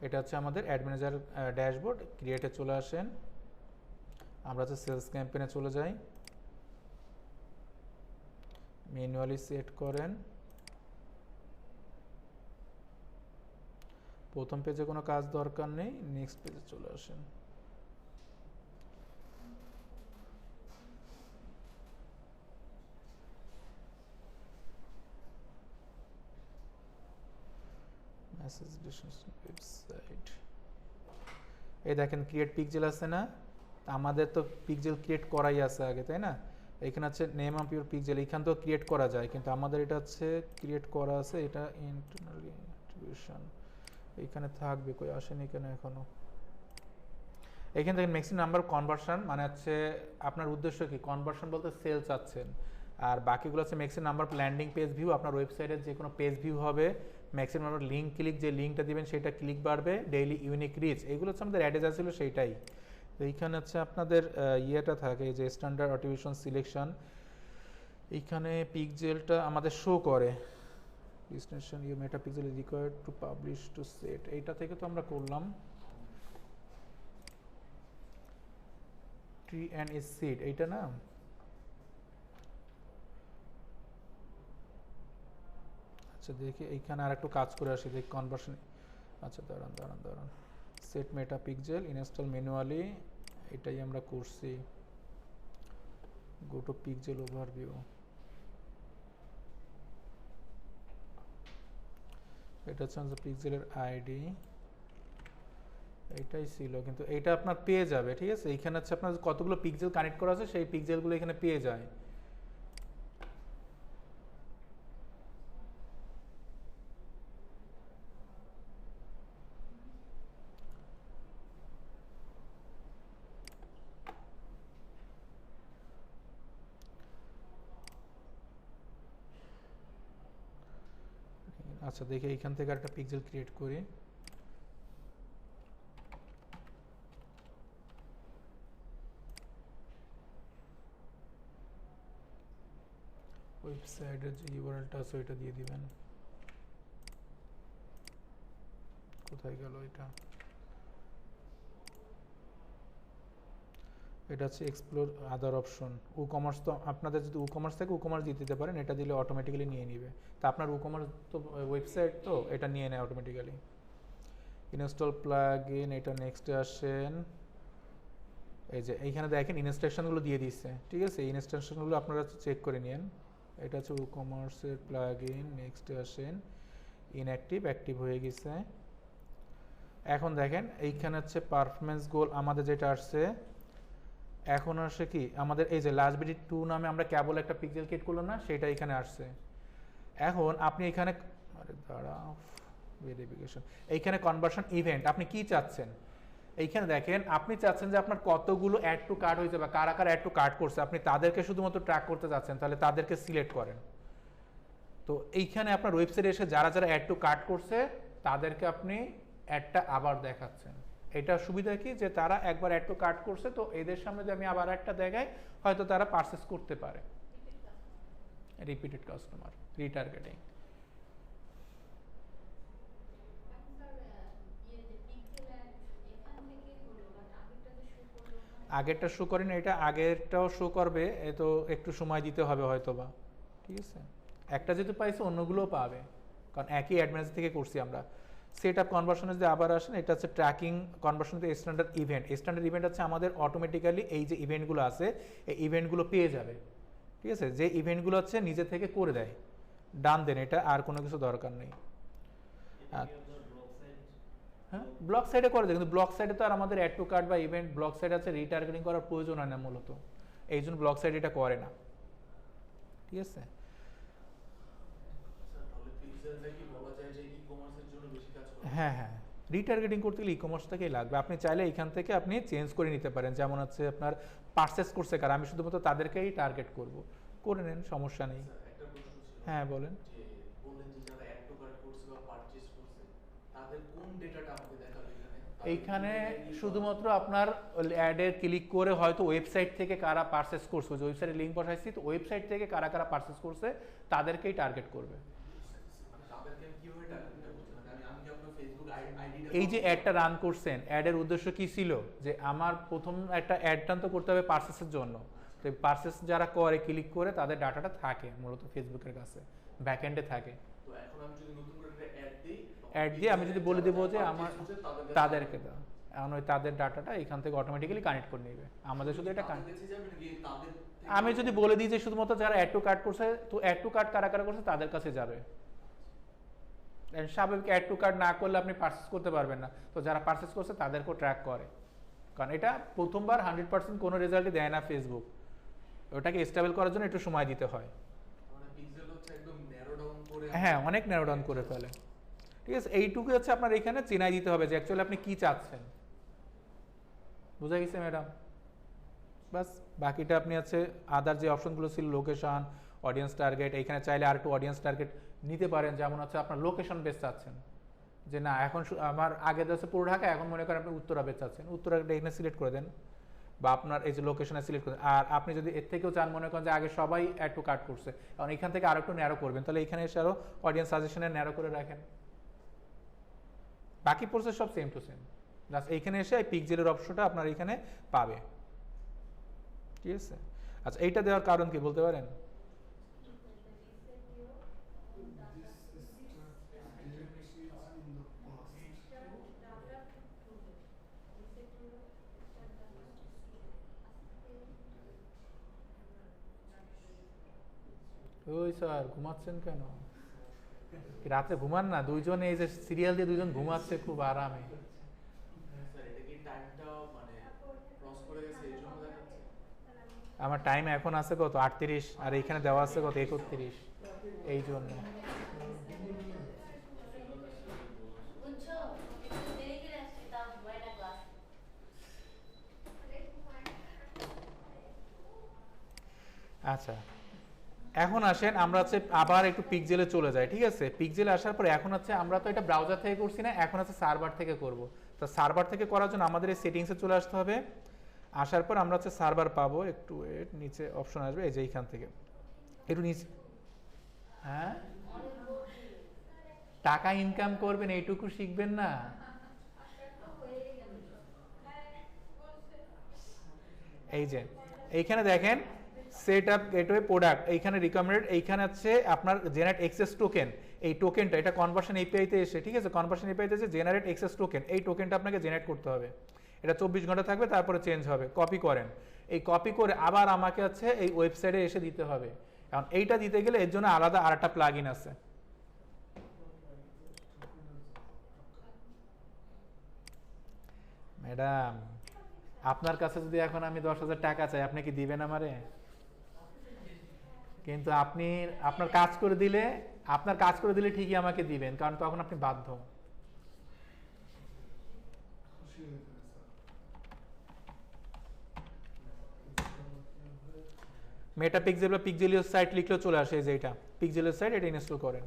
এটা হচ্ছে আমাদের অ্যাড ম্যানেজার ড্যাশবোর্ড, ক্রিয়েটে চলে আসেন। আমরা হচ্ছে সেলস ক্যাম্পেইনে চলে যাই, ম্যানুয়ালি সেট করেন। প্রথম পেজে কোনো কাজ দরকার নেই, নেক্সট পেজে চলে আসেন। মেসেজ ওয়েবসাইট, এই দেখেন ক্রিয়েট পিকজেল আছে না, আমাদের তো পিকজেল ক্রিয়েট করাই আছে আগে, তাই না? এখানে আছে নেম অফ ইউর পিকজেল, এখান তো ক্রিয়েট করা যায়, কিন্তু আমাদের এটা হচ্ছে ক্রিয়েট করা আছে, এটা ইন্টারনালি অ্যাট্রিবিউশন এখানে থাকবে, কই আসেনি কেন এখনো। এখান থেকে ম্যাক্সিমাম নাম্বার কনভার্সন, মানে হচ্ছে আপনার উদ্দেশ্য কি, কনভার্সন বলতে সেল চাচ্ছেন, আর বাকিগুলো হচ্ছে maximum number landing page view, আপনার ওয়েবসাইটের যে কোনো পেজ ভিউ হবে, ম্যাক্সিমাম নাম্বার লিঙ্ক ক্লিক, যে লিঙ্কটা দিবেন সেটা ক্লিক বাড়বে, ডেইলি ইউনিক রিচ, এগুলো হচ্ছে আমাদের অ্যাডে যা ছিল সেইটাই। তো এইখানে হচ্ছে আপনাদের ইয়েটা থাকে, এই যে স্ট্যান্ডার্ড অ্যাট্রিবিউশন সিলেকশন, এইখানে পিকজেলটা আমাদের শো করে, destination you Meta pixel is required to publish to set, এইটা থেকে তো আমরা করলাম। ট্রি অ্যান্ড ইজ সিড, এইটা না, আচ্ছা দেখি এইখানে আর একটু কাজ করে আসি, দেখি কনভার্সন। আচ্ছা দাঁড়ান দাঁড়ান দাঁড়ান, সেট মেটা পিক্সেল ইনস্টল ম্যানুয়ালি, এটাই আমরা করছি। গো টু পিক্সেল ওভারভিউ, এটা হচ্ছে আমাদের পিক্সেলের আইডি, এইটাই ছিল, কিন্তু এইটা আপনার পেয়ে যাবে, ঠিক আছে? এইখানে হচ্ছে আপনার কতগুলো পিক্সেল কানেক্ট করা আছে, সেই পিক্সেলগুলো এখানে পেয়ে যায়। আচ্ছা দেখি এইখান থেকে একটা পিক্সেল ক্রিয়েট করি। ওয়েবসাইটের যে ইউআরএলটা আছে ওইটা দিয়ে দিবেন। কোথায় গেল এটা? এটা হচ্ছে এক্সপ্লোর আদার অপশন। ই কমার্স, তো আপনাদের যদি ই কমার্স থাকে ই কমার্স দিয়ে দিতে পারেন, এটা দিলে অটোমেটিক্যালি নিয়ে নিবে। তা আপনার ই কমার্স তো ওয়েবসাইট, তো এটা নিয়ে নেয় অটোমেটিক্যালি। ইনস্টল প্লাগইন, এটা নেক্সটে আসেন। এই যে এইখানে দেখেন ইনস্ট্রাকশনগুলো দিয়ে দিচ্ছে, ঠিক আছে? এই ইনস্ট্রাকশনগুলো আপনারা চেক করে নিন। এটা হচ্ছে ই কমার্সের প্লাগইন, নেক্সটে আসেন। ইনঅ্যাক্টিভ, অ্যাক্টিভ হয়ে গেছে। এখন দেখেন এইখানে হচ্ছে পারফরমেন্স গোল আমাদের যেটা আসছে, এখন আসে কি আমাদের এই যে লাস্ট বিডি 2 নামে আমরা কেবল একটা পিক্সেল ক্রিয়েট করলাম না, সেটা এখানে আসছে। এখন আপনি এখানে, আরে দাঁড়াও, ভেরিফিকেশন, এইখানে কনভার্সন ইভেন্ট আপনি কি চাচ্ছেন, এইখানে দেখেন আপনি চাচ্ছেন যে আপনার কতগুলো অ্যাড টু কার্ট হয়েছে বা কারা কারা অ্যাড টু কার্ট করছে, আপনি তাদেরকে শুধুমাত্র ট্র্যাক করতে চাচ্ছেন, তাহলে তাদেরকে সিলেক্ট করেন। তো এইখানে আপনার ওয়েবসাইটে এসে যারা যারা অ্যাড টু কার্ট করছে তাদেরকে আপনি অ্যাডটা আবার দেখাচ্ছেন। এটা সুবিধা কি, যে তারা একবার অ্যাড টু কার্ট করছে, তো এদের সামনে যদি আমি আবার একটা দেখাই, হয়তো তারা পারচেস করতে পারে। Repeated customer, retargeting. আগেরটা শো করেন, এটা আগেরটাও শো করবে, এ তো একটু সময় দিতে হবে হয়তোবা, ঠিক আছে? একটা যেহেতু পাইছে অন্যগুলোও পাবে, কারণ একই অ্যাডভান্স থেকে করছি আমরা। সেট আপ কনভার্সনে যদি আবার আসেন, এটা হচ্ছে ট্র্যাকিং কনভার্সনতে স্ট্যান্ডার্ড ইভেন্ট। স্ট্যান্ডার্ড ইভেন্ট হচ্ছে আমাদের অটোমেটিক্যালি এই যে ইভেন্টগুলো আছে, এই ইভেন্টগুলো পেয়ে যাবে, ঠিক আছে? যে ইভেন্টগুলো হচ্ছে নিজে থেকে করে দেয়, ডান দেন, এটা আর কোনো কিছু দরকার নেই। হ্যাঁ, ব্লক সাইডে করে দেয়, কিন্তু ব্লক সাইডে তো আর আমাদের অ্যাড টু কার্ট বা ইভেন্ট, ব্লক সাইড আছে রিটার্গেটিং করার প্রয়োজন হয় না মূলত, এই জন্য ব্লক সাইড এটা করে না, ঠিক আছে? হ্যাঁ হ্যাঁ, রিটার্গেটিং করতে গেলে ই কমার্সটাকেই লাগবে। আপনি চাইলে এখান থেকে আপনি চেঞ্জ করে নিতে পারেন, যেমন হচ্ছে আপনার পারচেস করছে কার, আমি শুধুমাত্র তাদেরকেই টার্গেট করব, করে নেন, সমস্যা নেই। হ্যাঁ বলেন। এইখানে শুধুমাত্র আপনার অ্যাডে ক্লিক করে হয়তো ওয়েবসাইট থেকে কারা পারচেস করছে, ওই ওয়েবসাইটে লিঙ্ক পাঠাইছি, তো ওয়েবসাইট থেকে কারা কারা পারচেস করছে তাদেরকেই টার্গেট করবে। তাদেরকে আমি কিভাবে টার্গেট করতে পারি? আমি যখন ফেসবুক আইডিটা এই যে অ্যাডটা রান করছেন, অ্যাডের উদ্দেশ্য কি ছিল যে আমার প্রথম একটা অ্যাড টান তো করতে হবে পারচেসের জন্য, তো পারচেস যারা করে ক্লিক করে তাদের ডাটাটা থাকে মূলত ফেসবুকের কাছে, ব্যাকএন্ডে থাকে। তো এখন আমি যদি নতুন করে একটা অ্যাড দিই, অ্যাড দিয়ে আমি যদি বলে দেবো যে আমার তাদেরকে দাও, এখন ওই তাদের ডাটাটা এখান থেকে অটোমেটিক্যালি কানেক্ট করে নেবে, আমাদের শুধু এটা তাদের কাছে যাবে নাকি তাদের থেকে- আমি যদি বলে দিই যে শুধুমাত্র যারা অ্যাড টু কার্ট করছে, তো অ্যাড টু কার্ট কারা কারা করছে তাদের কাছে যাবে। And স্বাভাবিক অ্যাড টু কার্ট না করলে আপনি পারচেস করতে পারবেন না, তো যারা পারচেস করছে তাদেরকেও ট্র্যাক করে, কারণ এটা প্রথমবার 100% কোনো রেজাল্টই দেয় না ফেসবুক, ওটাকে স্টেবল করার জন্য একটু সময় দিতে হয়। মানে পিক্সেল হচ্ছে একদম ন্যারো ডাউন করে হ্যাঁ, অনেক ন্যারো ডাউন করে ফেলে। ঠিক আছে, এইটুকু হচ্ছে আপনার এখানে চেনাই দিতে হবে যে অ্যাকচুয়ালি আপনি কি চাচ্ছেন। বুঝা গেছে ম্যাডাম? বাস বাকিটা আপনি আছে আদার যে অপশনগুলো ছিল লোকেশন, অডিয়েন্স টার্গেট, এইখানে চাইলে আর একটু অডিয়েন্স টার্গেট নিতে পারেন, যেমন হচ্ছে আপনার লোকেশন বেস চাচ্ছেন, যে না এখন আমার আগে হচ্ছে পুরো ঢাকা, এখন মনে করেন আপনি উত্তরা বেস চাচ্ছেন, উত্তরাটা এখানে সিলেক্ট করে দেন, বা আপনার এই যে লোকেশনে সিলেক্ট করে দেন। আর আপনি যদি এর থেকেও চান, মনে করেন যে আগে সবাই অ্যাড টু কার্ট করছে, কারণ এখান থেকে আরো একটু ন্যারো করবেন, তাহলে এখানে এসে আরো অডিয়েন্স সাজেশনে ন্যারো করে রাখেন। বাকি প্রসেস সব সেম টু সেম, জাস্ট এইখানে এসে এই পিক্সেলের অপশনটা আপনার এখানে পাবে। ঠিক আছে, আচ্ছা এইটা দেওয়ার কারণ কি বলতে পারেন? ওই স্যার ঘুমাচ্ছেন কেন? কি রাতে ঘুমান না? দুইজন এই যে সিরিয়াল দিয়ে দুইজন ঘুমাচ্ছে খুব আরামে। স্যার এটা কি টাইমটা মানে ক্রস করে গেছে এই জন্য দেখাচ্ছে? আমার টাইম এখন আছে কত 38, আর এইখানে দেওয়া আছে কত 31, এই জন্য। বুঝছো একটু দেরি করে আসছি তাও বয়টা ক্লাস আচ্ছা, এখন আসেন আমরা হচ্ছে আবার একটু পিক্সেলে চলে যাই। ঠিক আছে, পিক্সেলে আসার পরে এখন হচ্ছে আমরা তো এটা ব্রাউজার থেকে করছি না, এখন হচ্ছে সার্ভার থেকে করব। তো সার্ভার থেকে করার জন্য আমাদের এই সেটিংসে চলে আসতে হবে। আসার পর আমরা হচ্ছে সার্ভার পাবো, একটু এর নিচে অপশন আসবে এই যে এইখান থেকে একটু নিচে। হ্যাঁ, টাকা ইনকাম করবেন এইটুকু শিখবেন না? এই যে এইখানে দেখেন সেট আপ গেটওয়ে প্রোডাক্ট, এইখানে রিকমেন্ডেড, এইখানে হচ্ছে আপনার জেনারেট এক্সেস টোকেন, এই টোকেনটা এটা কনভার্সন এপিআই তে এসে, ঠিক আছে, কনভার্সন এপিআই তে এসে জেনারেট এক্সেস টোকেন, এই টোকেনটা আপনাকে জেনারেট করতে হবে। এটা 24 ঘন্টা থাকবে, তারপরে চেঞ্জ হবে। কপি করেন, এই কপি করে আবার আমাকে হচ্ছে এই ওয়েবসাইটে এসে দিতে হবে। এখন এইটা দিতে গেলে এর জন্য আলাদা আরেকটা প্লাগইন আছে। ম্যাডাম আপনার কাছে যদি এখন আমি 10,000 টাকা চাই, আপনি কি দিবেন আমারে? কিন্তু আপনি আপনার কাজ করে দিলে ঠিকই আমাকে দিবেন, কারণ তখন আপনি বাধ্য। মেটা পিক্সেল বা পিক্সেলিয়াস সাইট লিখলেও চলে আসে, এই যে এটা পিক্সেলিয়াস সাইট, এটা ইনস্টল করেন।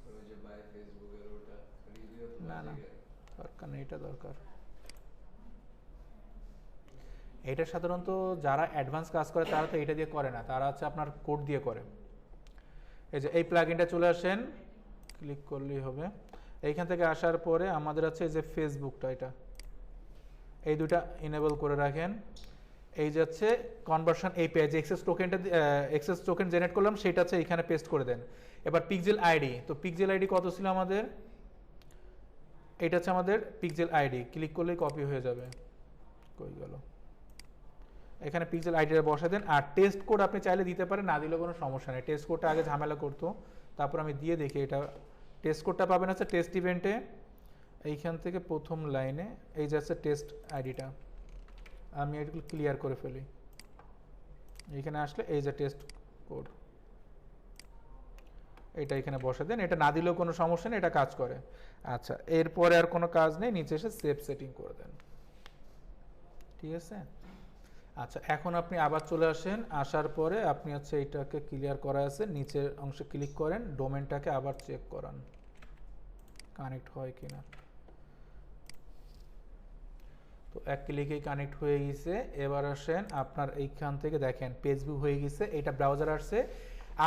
ওই যে বাই ফেসবুকের ওটা রিভিউ তো না না, আছে। দরকার নেই, এটা দরকার। এটা সাধারণত যারা অ্যাডভান্স কাজ করে তারা তো এটা দিয়ে করে না, তারা হচ্ছে আপনার কোড দিয়ে করে। এই যে এই প্লাগইনটা চলে আসেন, ক্লিক করলেই হবে। এইখান থেকে আসার পরে আমাদের আছে এই যে ফেসবুকটা, এটা এই দুটা ইনেবল করে রাখেন। এই যে হচ্ছে কনভার্সন এপিআই, যে এক্সেস টোকেন জেনারেট করলাম সেটা হচ্ছে এখানে পেস্ট করে দেন। এবার পিক্সেল আইডি, তো পিক্সেল আইডি কত ছিল আমাদের? এটা হচ্ছে আমাদের পিক্সেল আইডি, ক্লিক করলেই কপি হয়ে যাবে। কই গেল? এখানে পিক্সেল আইডিটা বসা দেন। আর টেস্ট কোড আপনি চাইলে দিতে পারেন, না দিলেও কোনো সমস্যা নেই। টেস্ট কোডটা আগে ঝামেলা করতো, তারপর আমি দিয়ে দেখি। এটা টেস্ট কোডটা পাবেন হচ্ছে টেস্ট ইভেন্টে, এইখান থেকে প্রথম লাইনে এই যে আছে টেস্ট আইডিটা, আমি এগুলো ক্লিয়ার করে ফেলি। এইখানে আসলে এই যে টেস্ট কোড, এটা এখানে বসে দেন। এটা না দিলেও কোনো সমস্যা নেই, এটা কাজ করে। আচ্ছা, এরপরে আর কোনো কাজ নেই, নিচে এসে সেভ সেটিং করে দেন। ঠিক আছে, আচ্ছা এখন আপনি আবার চলে আসেন। আসার পরে আপনি হচ্ছে এইটাকে ক্লিয়ার করা আছে, নিচের অংশে ক্লিক করেন, ডোমেনটাকে আবার চেক করান কানেক্ট হয় কিনা। তো এক ক্লিকেই কানেক্ট হয়ে গেছে। এবার আসেন আপনার এইখান থেকে দেখেন পেজ ভিউ হয়ে গেছে, এটা ব্রাউজার আসছে।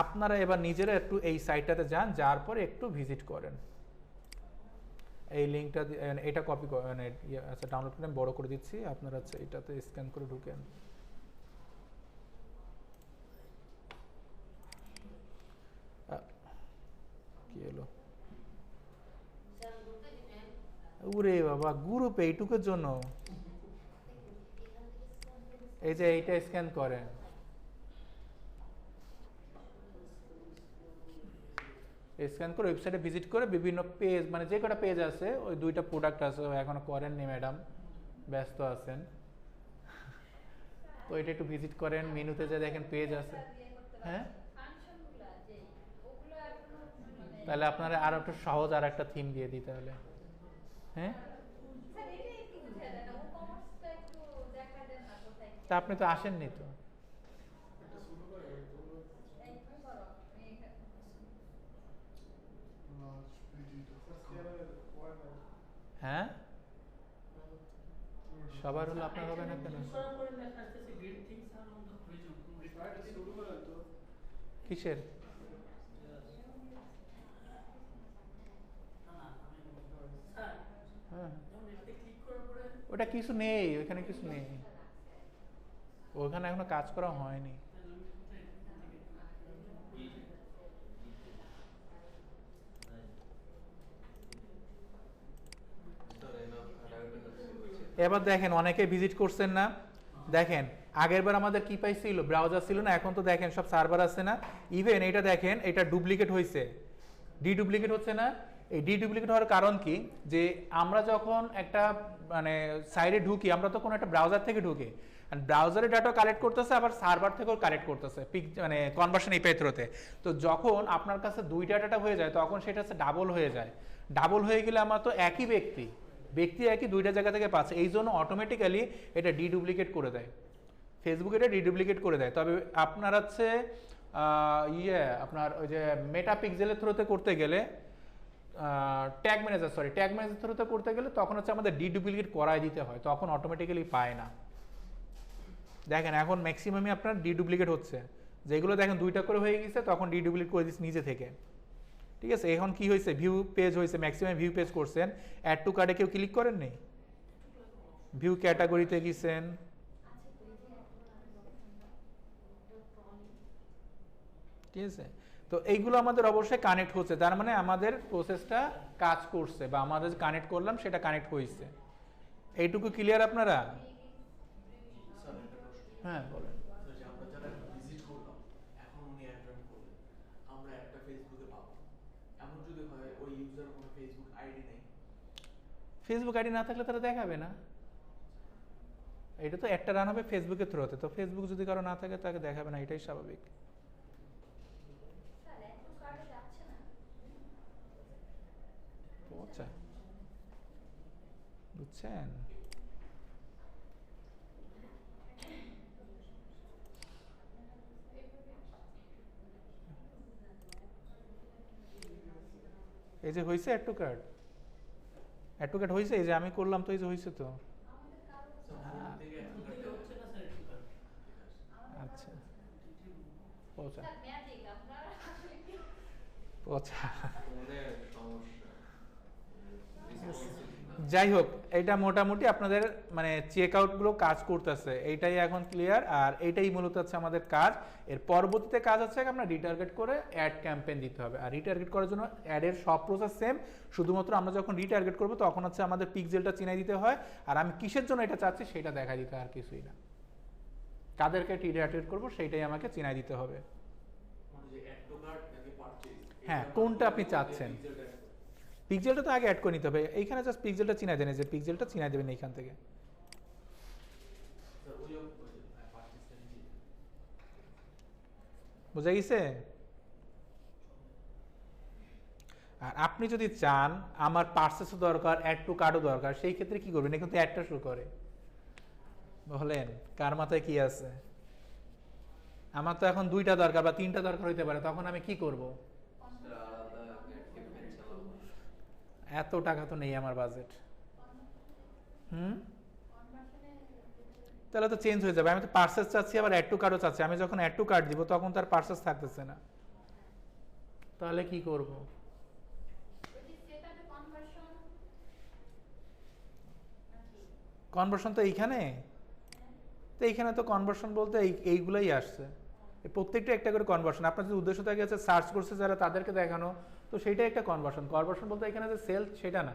আপনারা এবার নিজেরা একটু এই সাইটটাতে যান, যার পরে একটু ভিজিট করেন। এই লিঙ্কটা এটা কপি মানে আচ্ছা ডাউনলোড করে আমি বড় করে দিচ্ছি, আপনারা হচ্ছে এটাতে স্ক্যান করে ঢুকেন। কি হলো? স্যার গ্রুপে দিবেন ওরে বাবা, গ্রুপে এইটুকুর জন্য? এই যে এইটা স্ক্যান করেন, স্ক্যান করে ওয়েবসাইটে ভিজিট করে বিভিন্ন পেজ, মানে যে কটা পেজ আছে ওই 2টা প্রোডাক্ট আছে এখনো করেননি ম্যাডাম, ব্যস্ত আছেন। তো এটা একটু ভিজিট করেন, মেনুতে যে দেখেন পেজ আছে। হ্যাঁ, ফাংশনগুলো যে ওগুলো এখনো মানে তাহলে আপনারা আরো একটু সহজ আর একটা থিম দিয়ে দিই তাহলে। হ্যাঁ, স্যার এটা একটু বুঝিয়ে দেন না, ও কমার্সটা একটু দেখা দেন না কোথায় তা আপনি তো আসেননি তো। এটা শুরু করে তোমরা এই তুমি করো আমি এখানে হ্যাঁ, সবার হলো আপনার হবে না কেন? করার পরে লেখা আসতেছে great things are on the horizon শুরু করেন তো। কিসের? না না আমি স্যার হ্যাঁ, যখন এটাতে ক্লিক করার পরে ওটা কিছু নেই, ওইখানে কিছু নেই, ওখানে এখনো কাজ করা হয়নি। এবার দেখেন অনেকে ভিজিট করছেন না, দেখেন আগেরবার আমাদের কি পাইছিল, ব্রাউজার ছিল না, এখন তো দেখেন সব সার্ভার আছে না। ইভেন এটা দেখেন এটা ডুপ্লিকেট হয়েছে, ডিডুপ্লিকেট হচ্ছে না। এই ডিডুপ্লিকেট হওয়ার কারণ কি, যে আমরা যখন একটা মানে সাইডে ঢুকি, আমরা তো কোনো একটা ব্রাউজার থেকে ঢুকি, আর ব্রাউজারে ডাটা কালেক্ট করতেছে, আবার সার্ভার থেকেও কালেক্ট করতেছে মানে কনভার্সন এপিআই থ্রুতে। তো যখন আপনার কাছে 2টা ডাটা হয়ে যায় তখন সেটা হচ্ছে ডাবল হয়ে যায়। ডাবল হয়ে গেলে আমার তো একই ব্যক্তি একই 2টা জায়গা থেকে পাচ্ছে, এই জন্য অটোমেটিক্যালি এটা ডিডুপ্লিকেট করে দেয়, ফেসবুক এটা ডিডুপ্লিকেট করে দেয়। তবে আপনার হচ্ছে আপনার ওই যে মেটা পিক্সেলের থ্রুতে করতে গেলে, ট্যাগ ম্যানেজার থ্রুতে করতে গেলে তখন হচ্ছে আমাদের ডিডুপ্লিকেট করাই দিতে হয়, তখন অটোমেটিক্যালি পায় না। দেখেন এখন ম্যাক্সিমামই আপনার ডিডুপ্লিকেট হচ্ছে, যেগুলো দেখেন 2টা করে হয়ে গেছে তখন ডিডুপ্লিকেট করে দিচ্ছে নিজে থেকে। ঠিক আছে, এখন কি হয়েছে, ভিউ পেজ হয়েছে, ম্যাক্সিমাম ভিউ পেজ করছেন, অ্যাড টু কার্ডে কেউ ক্লিক করেননি, ভিউ ক্যাটাগরিতে গেছেন, ঠিক আছে। তো এইগুলো আমাদের অবশ্যই কানেক্ট হচ্ছে, তার মানে আমাদের প্রসেসটা কাজ করছে, বা আমাদের কানেক্ট করলাম সেটা কানেক্ট হয়েছে। এইটুকু ক্লিয়ার আপনারা? স্যার একটা প্রশ্ন। হ্যাঁ বলেন। স্যার যে আমরা যারা ভিজিট করলাম, এখন উনি অ্যাড জয়েন করলেন, আমরা একটা ফেসবুকে পাবো। এমন যদি হয় ওই ইউজার কোনো ফেসবুক আইডি নেই, ফেসবুক আইডি না থাকলে তারা দেখাবে না, এটা তো একটা রান হবে ফেসবুকের থ্রুতে, তো ফেসবুক যদি কারো না থাকে তাকে দেখাবে না, এটাই স্বাভাবিক। স্যার এখন কার্ডে যাচ্ছে না আচ্ছা, বুঝছেন? এই যে হয়েছে অ্যাড টু কার্ড হয়েছে, এই যে আমি করলাম তো, এই যে হয়েছে তো। আমাদের কারো স্যার ফোন থেকে গ্রুপ থেকে হচ্ছে না স্যার একটু কার আচ্ছা, পৌঁছা স্যার ম্যাজিক আপনারা আসলে কি পৌঁছা। ফোনের সমস্যা, যাই হোক, এটা মোটামুটি আপনাদের মানে চেক আউটগুলো কাজ করতেছে, এইটাই এখন ক্লিয়ার। আর এইটাই মূলত হচ্ছে আমাদের কাজ। এর পরবর্তীতে কাজ হচ্ছে আমরা রিটার্গেট করে অ্যাড ক্যাম্পেইন দিতে হবে। আর রিটার্গেট করার জন্য অ্যাডের সব প্রসেস সেম, শুধুমাত্র আমরা যখন রিটার্গেট করবো তখন হচ্ছে আমাদের পিক্সেলটা চিনাই দিতে হয়, আর আমি কিসের জন্য এটা চাচ্ছি সেটা দেখাই দিতে হয়, আর কিছুই না। কাদেরকে রিটার্গেট করবো সেইটাই আমাকে চিনাই দিতে হবে। মানে যে অ্যাড টু কার্ট নাকি পারচেজ, হ্যাঁ, কোনটা আপনি চাচ্ছেন। পিক্সেলটা তো আগে অ্যাড করে নিতে হবে, এইখানে জাস্ট পিক্সেলটা চিনাই দেন, যে পিক্সেলটা চিনাই দেবেন এইখান থেকে। স্যার ওই পারচেজটা নিচে বুঝা গেছে? আর আপনি যদি চান আমার পার্সেসও দরকার, অ্যাড টু কার্ডও দরকার, সেই ক্ষেত্রে কি করবেন? এখানে তো অ্যাডটা শো করে, বলেন কার মাথায় কি আছে? আমার তো এখন 2টা দরকার বা 3টা দরকার হইতে পারে, তখন আমি কি করব? আলাদা ক্যাম্পেইন চালাবো। এত টাকা তো নেই আমার বাজেট। হুম, কনভার্ট তাহলে তো চেঞ্জ হয়ে যাবে। আমি তো পার্সেস চাচ্ছি, আবার অ্যাড টু কার্ডও চাচ্ছি। আমি যখন অ্যাড টু কার্ড দিব তখন তার পার্সেস থাকতেছে না, তাহলে কি করব? কনভার্সন তো এইখানে, তো এইখানে তো কনভার্সন বলতে এইগুলাই আসছে, প্রত্যেকটা একটা করে কনভার্সন। আপনার যদি উদ্দেশ্য থাকে আছে সার্চ করছে যারা তাদেরকে দেখানো, তো সেইটাই একটা কনভার্সন। কনভার্সন বলতে এখানে যে সেল সেটা না,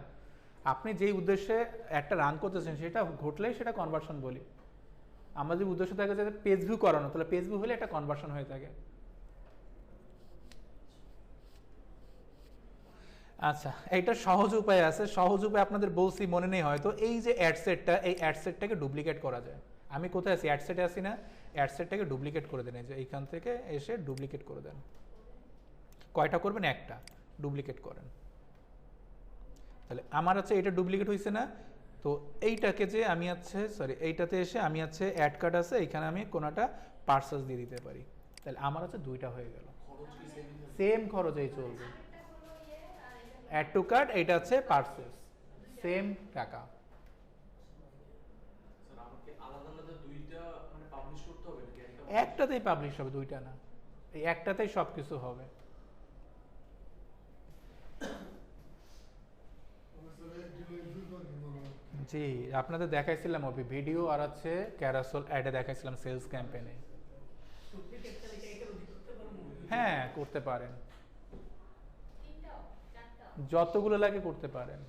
আপনি যেই উদ্দেশ্যে একটা রান করতেছেন সেটা ঘটলেই সেটা কনভার্সন বলি। আমার যদি উদ্দেশ্য থাকে যে পেজ ভিউ করানো, তাহলে পেজ ভিউ হলে একটা কনভার্সন হয়ে থাকে। আচ্ছা, এইটা সহজ উপায় আছে। সহজ উপায় আপনাদের বলছি, মনে নেই হয়তো। এই যে অ্যাডসেটটা, এই অ্যাডসেটটাকে ডুপ্লিকেট করা যায়। আমি কোথায় আছি? অ্যাডসেটে আছি না? অ্যাডসেটটাকে ডুপ্লিকেট করে দেন। এই যে এইখান থেকে এসে ডুপ্লিকেট করে দেন। কয়টা করবেন? একটা ডুপ্লিকেট করেন। তাহলে আমার আছে এটা ডুপ্লিকেট হয়েছে না? তো এইটাকে যে আমি আছে এইটাতে এসে আমি আছে অ্যাড কার্ড আছে, এইখানে আমি কোনোটা পার্সেস দিয়ে দিতে পারি। তাহলে আমার আছে দুইটা হয়ে গেল, সেম খরচেই চলবে। অ্যাড টু কার্ড, এইটা আছে পার্সেস, সেম টাকা। স্যার আমাকে আলাদা আলাদা দুইটা মানে পাবলিশ করতে হবে নাকি একটা? একটাতেই পাবলিশ হবে, দুইটা না। এই একটাতেই সব কিছু হবে। জি, আপনাদের দেখাইছিলাম ওই ভিডিও আর আছে ক্যারাসল অ্যাডে দেখাইছিলাম সেলস ক্যাম্পেইনে। হ্যাঁ, করতে পারেন, যতগুলো লাগে করতে পারেন।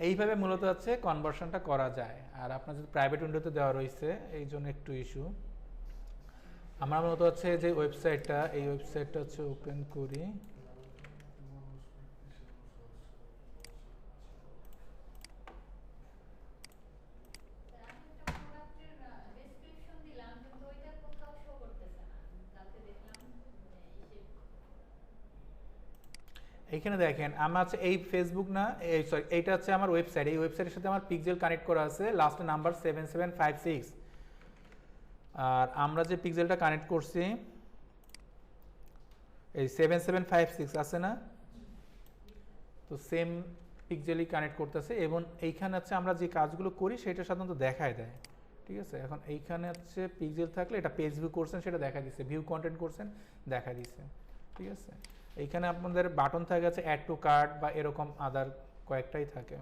এইভাবে মূলত হচ্ছে কনভার্সনটা করা যায়। আর আপনার যদি প্রাইভেট উইন্ডোতে দেওয়া রয়েছে, এই জন্য একটু ইস্যু। আমার মূলত হচ্ছে যে ওয়েবসাইটটা, এই ওয়েবসাইটটা হচ্ছে ওপেন করি। এইখানে দেখেন আমার আছে এই ফেসবুক না, এই সরি, এইটা হচ্ছে আমার ওয়েবসাইট। এই ওয়েবসাইটের সাথে আমার পিক্সেল কানেক্ট করা আছে, লাস্ট নাম্বার 7756। আর আমরা যে পিক্সেলটা কানেক্ট করছি এই 7756 আছে না, তো সেম পিক্সেলই কানেক্ট করতেছে। এবং এইখানে হচ্ছে আমরা যে কাজগুলো করি সেটা সাধারণত দেখায় দেয়, ঠিক আছে। এখন এইখানে হচ্ছে পিক্সেল থাকলে এটা পেজ ভিউ করছেন সেটা দেখা দিচ্ছে, ভিউ কন্টেন্ট করছেন দেখা দিচ্ছে, ঠিক আছে। এইখানে আপনাদের বাটন থাকে আছে অ্যাড টু কার্ট বা এরকম আদার কয়েকটাই থাকে।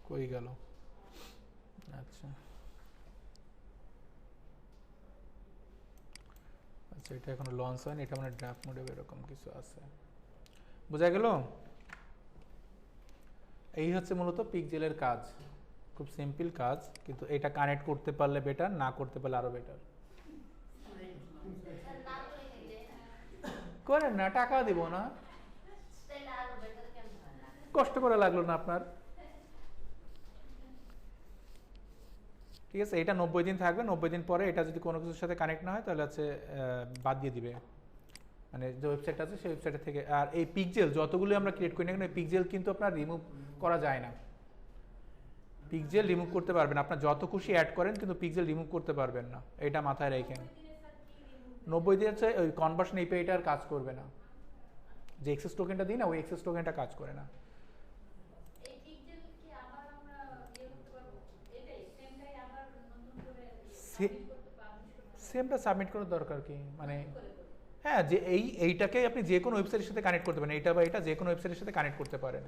কই গেল? আচ্ছা আচ্ছা, এটা এখনো লঞ্চ হয়নি, এটা মানে ড্রাফট মোডে এরকম কিছু আছে, বোঝা গেল? এই হচ্ছে মূলত পিক্সেলের কাজ, খুব সিম্পল কাজ, কিন্তু এটা কানেক্ট করতে পারলে বেটার, না করতে পারলে আরো বেটার। করেন না, টাকা দিব না, কষ্ট করে লাগলো না আপনার, ঠিক আছে। এটা 90 দিন থাকবে, 90 দিন পরে এটা যদি কোনো কিছুর সাথে কানেক্ট না হয় তাহলে হচ্ছে বাদ দিয়ে দিবে, মানে যে ওয়েবসাইট আছে সেই ওয়েবসাইট থেকে। আর এই পিক্সেল যতগুলো আমরা ক্রিয়েট করি না কেন, পিক্সেল কিন্তু আপনার রিমুভ করা যায় না। পিক্সেল রিমুভ করতে পারবেন, আপনার যত খুশি অ্যাড করেন, কিন্তু পিক্সেল রিমুভ করতে পারবেন না, এটা মাথায় রাখেন। 90 দিন হচ্ছে ওই কনভার্সন এপিআইটা আর কাজ করবে না, যে এক্সেস টোকেনটা দিই না, ওই এক্সেস টোকেনটা কাজ করে না। সেমটা সাবমিট করার দরকার কি, মানে হ্যাঁ, যে এইটাকে আপনি যে কোনো ওয়েবসাইটের সাথে কানেক্ট করতে পারেন, এইটা বা এটা যে কোনো ওয়েবসাইটের সাথে কানেক্ট করতে পারেন,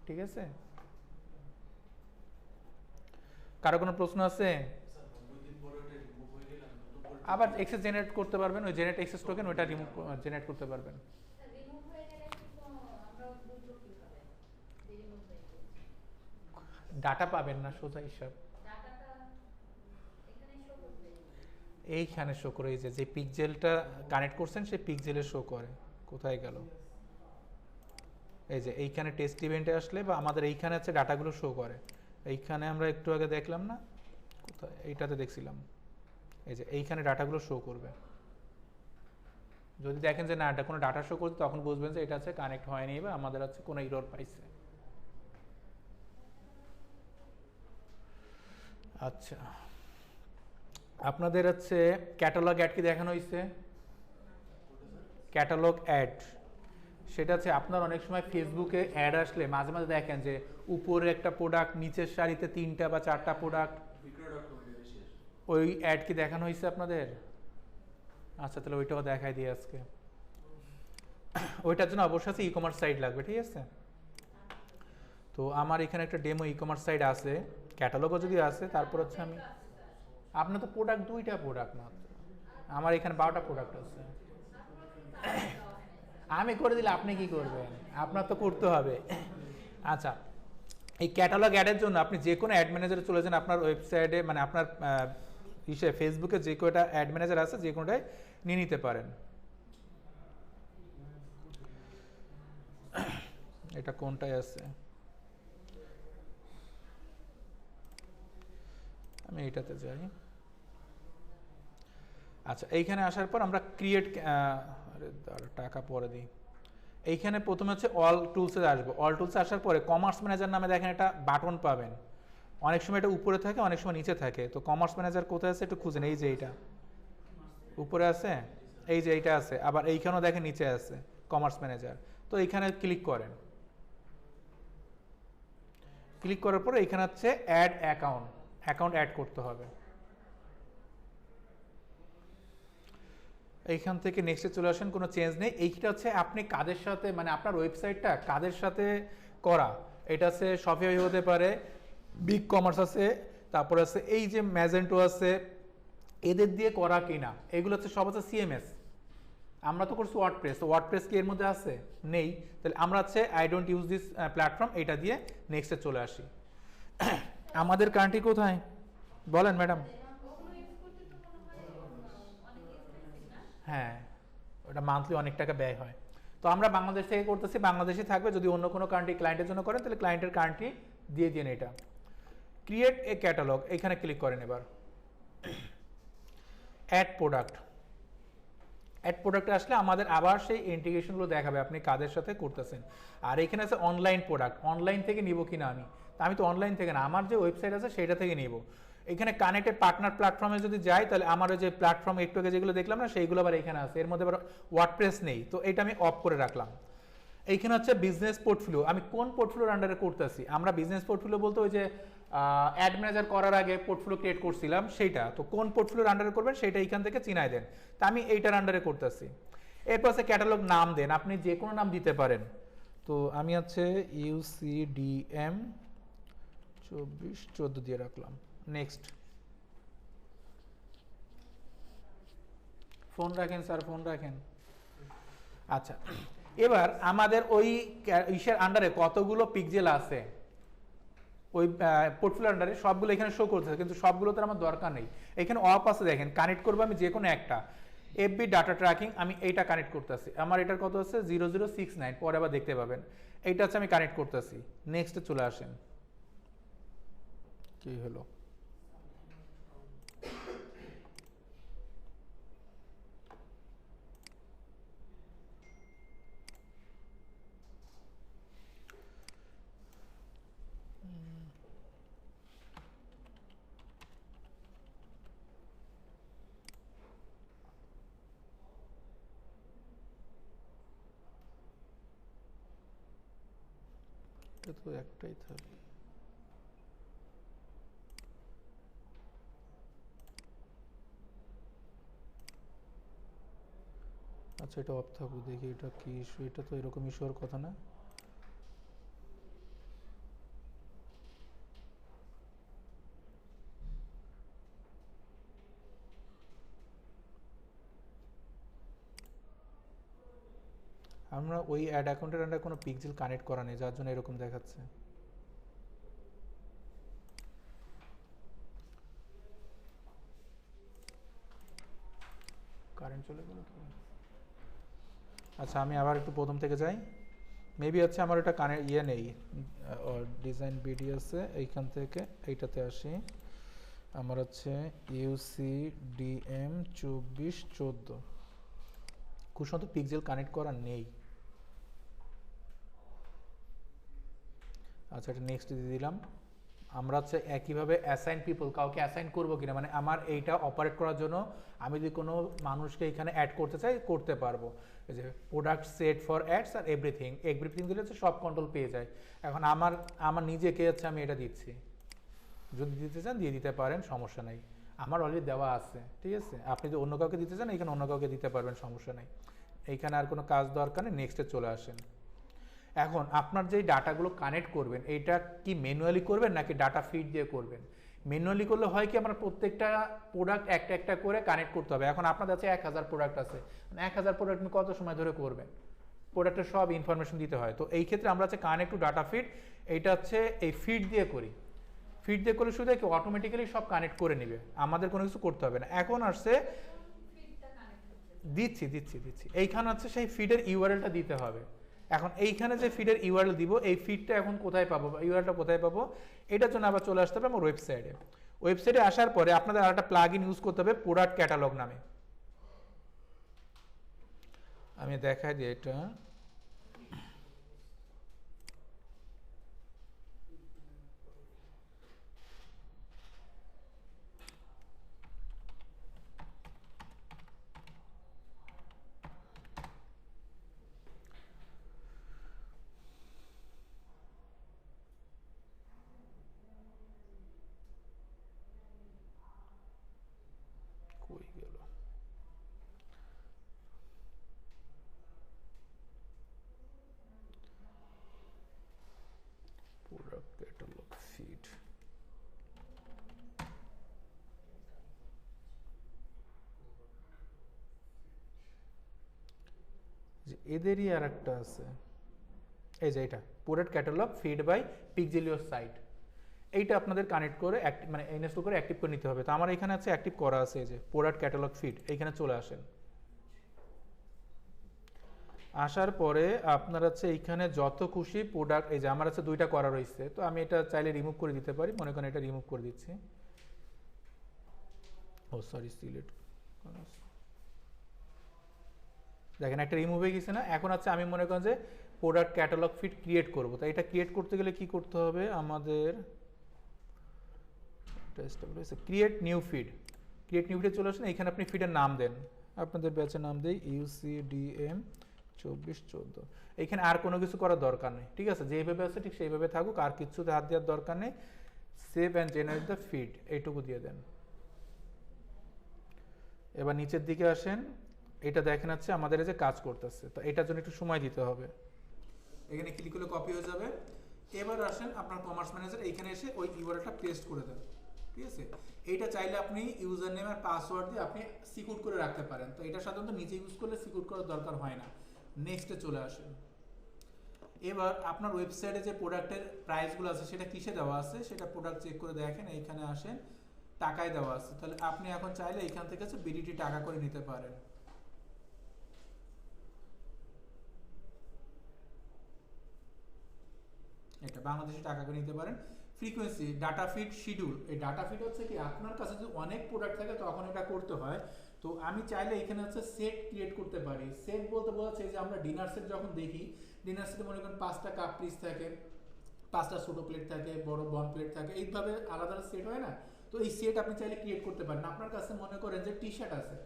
ঠিক আছে। কারো কোনো প্রশ্ন আছে? আবার এক্সেস জেনারেট করতে পারবেন, ওই জেনারেট এক্সেস টোকেন ওইটা রিমুভ জেনারেট করতে পারবেন। ডাটা পাবেন না, সোজা হিসাব এইখানে শো করে, যে পিক্সেলটা কানেক্ট করছেন সেই পিক্সেলে শো করে। কোথায় গেল? এই যে এইখানে টেস্ট ইভেন্টে আসলে বা আমাদের এইখানে আছে ডাটাগুলো শো করে। এইখানে আমরা একটু আগে দেখলাম না, কোথায় এইটাতে দেখছিলাম, এই যে এইখানে ডাটাগুলো শো করবে। যদি দেখেন যে না এটা কোনো ডাটা শো করছে, তখন বুঝবেন যে এটা হচ্ছে কানেক্ট হয়নি বা আমাদের হচ্ছে কোনো এরর পাইছে। আচ্ছা, আপনাদের হচ্ছে ক্যাটালগ অ্যাড কি দেখানো হয়েছে? ক্যাটালগ অ্যাড সেটা হচ্ছে আপনার অনেক সময় ফেসবুকে অ্যাড আসলে মাঝে মাঝে দেখেন যে উপরে একটা প্রোডাক্ট, নিচের সারিতে 3টা বা 4টা প্রোডাক্ট, ওই অ্যাড কি দেখানো হয়েছে আপনাদের? আচ্ছা, তাহলে ওইটাও দেখাই দিই আজকে। ওইটার জন্য অবশ্যই আছে ই কমার্স সাইট লাগবে, ঠিক আছে? তো আমার এখানে একটা ডেমো ই কমার্স সাইট আছে, ক্যাটালগও যদি আছে, তারপর হচ্ছে আমি, আপনার তো প্রোডাক্ট 2টা প্রোডাক্ট মাত্র, আমার এখানে 12টা প্রোডাক্ট আছে। আমি করে দিলে আপনি কি করবেন? আপনার তো করতে হবে। আচ্ছা, এই ক্যাটালগ অ্যাডের জন্য আপনি যে কোনো অ্যাড ম্যানেজারে চলে যান, আপনার ওয়েবসাইটে মানে আপনার ফেসবুকে যে কোনোটা অ্যাড ম্যানেজার আছে যে কোনোটায় নিয়ে নিতে পারেন। এটা কোনটায় আছে? আমি এইটাতে যাই। আচ্ছা, এইখানে আসার পর আমরা ক্রিয়েট, টাকা পরে দিই। এইখানে প্রথমে হচ্ছে অল টুলসে আসবো। অল টুলসে আসার পরে কমার্স ম্যানেজার নামে দেখেন একটা বাটন পাবেন। অনেক সময় এটা উপরে থাকে, অনেক সময় নিচে থাকে। তো কমার্স ম্যানেজার কোথায় আছে একটু খুঁজেন। এই যে এইটা উপরে আছে, এই যে এইটা আছে, আবার এইখানেও দেখেন নিচে আছে কমার্স ম্যানেজার। তো এইখানে ক্লিক করেন। ক্লিক করার পরে এইখানে হচ্ছে অ্যাড অ্যাকাউন্ট, অ্যাকাউন্ট অ্যাড করতে হবে। এইখান থেকে নেক্সটে চলে আসেন, কোনো চেঞ্জ নেই। এইটা হচ্ছে আপনি কাদের সাথে, মানে আপনার ওয়েবসাইটটা কাদের সাথে করা, এটা হচ্ছে শপিফাই হতে পারে, বিগ কমার্স আছে, তারপর আছে এই যে ম্যাজেন্টো আছে, এদের দিয়ে করা কিনা, এগুলো হচ্ছে সব হচ্ছে সিএমএস। আমরা তো করছি ওয়ার্ডপ্রেস, তো ওয়ার্ডপ্রেস কি এর মধ্যে আছে? নেই। তাহলে আমরা হচ্ছে I don't use this platform, এটা দিয়ে নেক্সটে চলে আসি। আমাদের কান্ট্রি কোথায় বলেন ম্যাডাম? হ্যাঁ, ওটা মান্থলি অনেক টাকা ব্যয় হয়। তো আমরা বাংলাদেশ থেকে করতেছি, বাংলাদেশই থাকবে। যদি অন্য কোনো কান্ট্রি ক্লায়েন্টের জন্য করেন তাহলে ক্লায়েন্টের কান্ট্রি দিয়ে দিন। এটা ক্রিয়েট এ ক্যাটালগ, এখানে ক্লিক করেন। এবার অ্যাড প্রোডাক্ট, অ্যাড প্রোডাক্টে আসলে আমাদের আবার সেই ইন্টিগ্রেশনগুলো দেখাবে আপনি কাদের সাথে করতেছেন। আর এখানে আছে অনলাইন প্রোডাক্ট, অনলাইন থেকে নিব কিনা আমি, তা আমি তো অনলাইন থেকে না, আমার যে ওয়েবসাইট আছে সেটা থেকে নিব। এখানে কানেক্টেড পার্টনার প্ল্যাটফর্মে যদি যাই তাহলে আমার যে প্ল্যাটফর্ম একটু আগে যেগুলো দেখলাম না, সেইগুলো আবার এখানে আছে। এর মধ্যে আবার ওয়ার্ডপ্রেস নেই, তো এটা আমি অফ করে রাখলাম। এইখানে হচ্ছে বিজনেস পোর্টফোলিও, আমি কোন পোর্টফোলিওর আন্ডারে করতেছি। আমরা বিজনেস পোর্টফোলিও বলতে ওই যে অ্যাড ম্যানেজার করার আগে পোর্টফোলিও ক্রিয়েট করছিলাম সেইটা, তো কোন পোর্টফোলিওর আন্ডারে করবেন সেটা এইখান থেকে চিনাই দেন। তা আমি এইটার আন্ডারে করতেছি। এরপর আছে ক্যাটালগ নাম দেন, আপনি যে কোনো নাম দিতে পারেন। তো আমি হচ্ছে UCDM 2414 দিয়ে রাখলাম। নেক্সট। ফোন রাখেন স্যার, ফোন রাখেন। আচ্ছা, এবার আমাদের ওই ইসের আন্ডারে কতগুলো পিক্সেল আছে, ওই পোর্টফোলিও আন্ডারে সবগুলো এখানে শো করতেছে, কিন্তু সবগুলোতে আমার দরকার নেই। এখানে অফ আছে দেখেন, কানেক্ট করবো আমি যে কোনো একটা। এফবি ডাটা ট্র্যাকিং, আমি এইটা কানেক্ট করতেছি। আমার এটার কত আছে 0069, পরে আবার দেখতে পাবেন। এইটা হচ্ছে আমি কানেক্ট করতেছি। নেক্সটে চলে আসেন। কি হলো? এটা তো একটাই থাকে। আচ্ছা, এটা অফ থাকুক, দেখি এটা কি ইস্যু। এটা তো এরকম ইস্যু হওয়ার কথা না। আমরা ওই অ্যাড অ্যাকাউন্টের আন্ডারে কোনো পিক্সেল কানেক্ট করা নেই, যার জন্য এরকম দেখাচ্ছে। কারেন্ট চলে গেল কি? আচ্ছা, আমি আবার একটু প্রথম থেকে যাই। মেবি হচ্ছে আমার এটা ইয়ে নেই, ডিজাইন বিডিএসে এইখান থেকে এইটাতে আসি। আমার হচ্ছে UCDM 2414, খুব সুন্দর পিক্সেল কানেক্ট করা নেই। আচ্ছা, এটা নেক্সট দিয়ে দিলাম। আমরা হচ্ছে একইভাবে অ্যাসাইন পিপল, কাউকে অ্যাসাইন করবো কিনা, মানে আমার এইটা অপারেট করার জন্য আমি যদি কোনো মানুষকে এখানে অ্যাড করতে চাই করতে পারবো। এই যে প্রোডাক্ট সেট ফর অ্যাডস আর এভরিথিং দিলে হচ্ছে সব কন্ট্রোল পেয়ে যায়। এখন আমার নিজেকে হচ্ছে আমি এটা দিচ্ছি, যদি দিতে চান দিয়ে দিতে পারেন, সমস্যা নাই। আমার অলরেডি দেওয়া আছে, ঠিক আছে। আপনি যদি অন্য কাউকে দিতে চান এখানে অন্য কাউকে দিতে পারবেন, সমস্যা নাই। এইখানে আর কোনো কাজ দরকার নেই, নেক্সটে চলে আসেন। এখন আপনার যেই ডাটাগুলো কানেক্ট করবেন এইটা কি ম্যানুয়ালি করবেন নাকি ডাটা ফিড দিয়ে করবেন? ম্যানুয়ালি করলে হয় কি আমার প্রত্যেকটা প্রোডাক্ট একটা একটা করে কানেক্ট করতে হবে। এখন আপনার কাছে 1000 প্রোডাক্ট আছে, 1000 প্রোডাক্ট আপনি কত সময় ধরে করবেন? প্রোডাক্টের সব ইনফরমেশন দিতে হয়। তো এই ক্ষেত্রে আমরা হচ্ছে কানেক্ট টু ডাটা ফিড, এইটা হচ্ছে এই ফিড দিয়ে করি। ফিড দিয়ে করলে শুধু কি অটোমেটিক্যালি সব কানেক্ট করে নেবে, আমাদের কোনো কিছু করতে হবে না। এখন আসছে ফিডটা কানেক্ট হচ্ছে। দিচ্ছি এইখানে হচ্ছে সেই ফিডের ইউআরএলটা দিতে হবে। এখন এইখানে যে ফিডের ইউআরএল দিব, এই ফিডটা এখন কোথায় পাবো, ইউআরএলটা কোথায় পাবো? এটার জন্য আবার চলে আসতে হবে আমার ওয়েবসাইটে আসার পরে আপনাদের আরেকটা প্লাগইন ইউজ করতে হবে প্রোডাক্ট ক্যাটালগ নামে। আমি দেখাই দিই এটা। কই গেল? প্রোডাক্ট ক্যাটালগ ফিড, যে এদেরই আর একটা আছে, এই যে এটা product catalog feed by PixelYourSite. এইটা আপনাদের কানেক্ট করে মানে ইনস্টল করে অ্যাক্টিভ করে নিতে হবে। তো আমার এখানে আছে অ্যাক্টিভ করা আছে, এই যে প্রোডাক্ট ক্যাটালগ ফিড, এইখানে চলে আসেন। আসার পরে আপনার হচ্ছে এইখানে যত খুশি প্রোডাক্ট, এই যে আমার হচ্ছে 2টা করা রয়েছে, তো আমি এটা চাইলে রিমুভ করে দিতে পারি। মনে করেন এটা রিমুভ করে দিচ্ছি। ও সরি, সিলেক্ট, দেখেন একটা রিমুভ হয়ে গেছে না। এখন হচ্ছে আমি মনে করেন যে প্রোডাক্ট ক্যাটালগ ফিড ক্রিয়েট করবো। তো এটা ক্রিয়েট করতে গেলে কি করতে হবে আমাদের? ক্রিয়েট নিউ ফিড চলে আসেন। এখানে আপনি ফিডের নাম দেন, আপনাদের ব্যাচের নাম দেই UCDM 2414। এখানে আর কোনো কিছু করার দরকার নেই, ঠিক আছে। যেভাবে আছে ঠিক সেইভাবে থাকুক, আর কিছুতে হাত দেওয়ার দরকার নেই। Save and generate the feed, এইটুকু দিয়ে দেন। এবার নিচের দিকে আসেন, এটা দেখেন হচ্ছে আমাদের এই যে কাজ করতেছে। তো এটার জন্য একটু সময় দিতে হবে। এখানে ক্লিক করলে কপি হয়ে যাবে। এবার আসেন আপনার কমার্স ম্যানেজার, এইখানে এসে ওই ইউআরএলটা পেস্ট করে দেন, ঠিক আছে। এইটা চাইলে আপনি ইউজার নেম আর পাসওয়ার্ড দিয়ে আপনি সিকিউর করে রাখতে পারেন। তো এটা সাধারণত নিজে ইউজ করলে সিকিউর করার দরকার হয় না। নেক্সটে চলে আসেন। এবার আপনার ওয়েবসাইটে যে প্রোডাক্টের প্রাইসগুলো আছে সেটা কিসে দেওয়া আছে সেটা প্রোডাক্ট চেক করে দেখেন। এইখানে আসেন, টাকায় দেওয়া আছে। তাহলে আপনি এখন চাইলে এইখান থেকে হচ্ছে বিডিটি টাকা করে নিতে পারেন। এটা বাংলাদেশি টাকা করে নিতে পারেন। ফ্রিকোয়েন্সি ডাটা ফিড শিডিউল, এই ডাটা ফিড হচ্ছে কি আপনার কাছে যদি অনেক প্রোডাক্ট থাকে তখন এটা করতে হয়। তো আমি চাইলে এখানে হচ্ছে সেট ক্রিয়েট করতে পারি। সেট বলতে বোঝাচ্ছে যে আমরা ডিনার সেট যখন দেখি, ডিনার সেটে মনে করেন 5টা কাপ পিস থাকে, 5টা ছোট প্লেট থাকে, বড় বন প্লেট থাকে, এইভাবে আলাদা আলাদা সেট হয় না। তো এই সেট আপনি চাইলে ক্রিয়েট করতে পারেন। আপনার কাছে মনে করেন যে টি শার্ট আছে,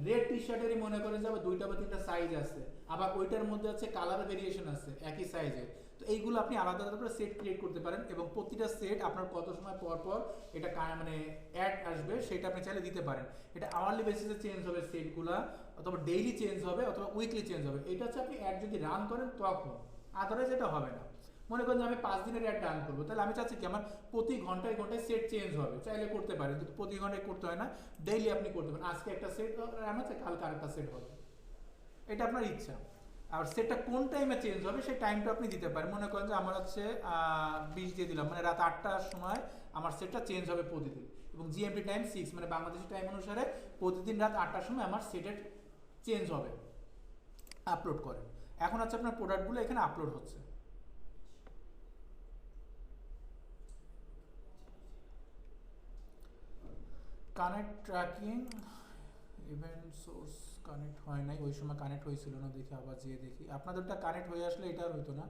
রেড টি শার্টেরই মনে করেন যে আবার 2টা বা 3টা সাইজ আছে, আবার ওইটার মধ্যে হচ্ছে কালার ভেরিয়েশন আছে একই সাইজে। তো এইগুলো আপনি আলাদা আলাদা করে সেট ক্রিয়েট করতে পারেন এবং প্রতিটা সেট আপনার কত সময় পর পর এটা মানে অ্যাড আসবে সেটা আপনি চাইলে দিতে পারেন। এটা আওয়ারলি বেসিসে চেঞ্জ হবে সেটগুলা, অথবা ডেইলি চেঞ্জ হবে, অথবা উইকলি চেঞ্জ হবে। এটা হচ্ছে আপনি অ্যাড যদি রান করেন তখন, আদারওয়াইজ এটা হবে না। মনে করেন যে আমি 5 দিনের অ্যাড রান করবো, তাহলে আমি চাচ্ছি কি আমার প্রতি ঘন্টায় ঘন্টায় সেট চেঞ্জ হবে, চাইলে করতে পারেন, কিন্তু প্রতি ঘন্টায় করতে হয় না, ডেইলি আপনি করতে পারেন। আজকে একটা সেট রান হচ্ছে, কালকে আরেকটা সেট হবে, এটা আপনার ইচ্ছা। আর সেটটা কোন টাইমে চেঞ্জ হবে সেই টাইমটা আপনি দিতে পারেন। মনে করেন যে আমার হচ্ছে 20 দিয়ে দিলাম, মানে রাত 8টার সময় আমার সেটটা চেঞ্জ হবে প্রতিদিন, এবং জিএমটি টাইম 6 মানে বাংলাদেশি টাইম অনুসারে প্রতিদিন রাত 8টার সময় আমার সেটের চেঞ্জ হবে। আপলোড করেন। এখন হচ্ছে আপনার প্রোডাক্টগুলো এখানে আপলোড হচ্ছে। Connect tracking event source connect হয় নাই, ওই সময় কানেক্ট হয়েছিল না, দেখি আবার যেয়ে দেখি। আপনাদেরটা কানেক্ট হয়ে আসলে এটা আর হইতো না।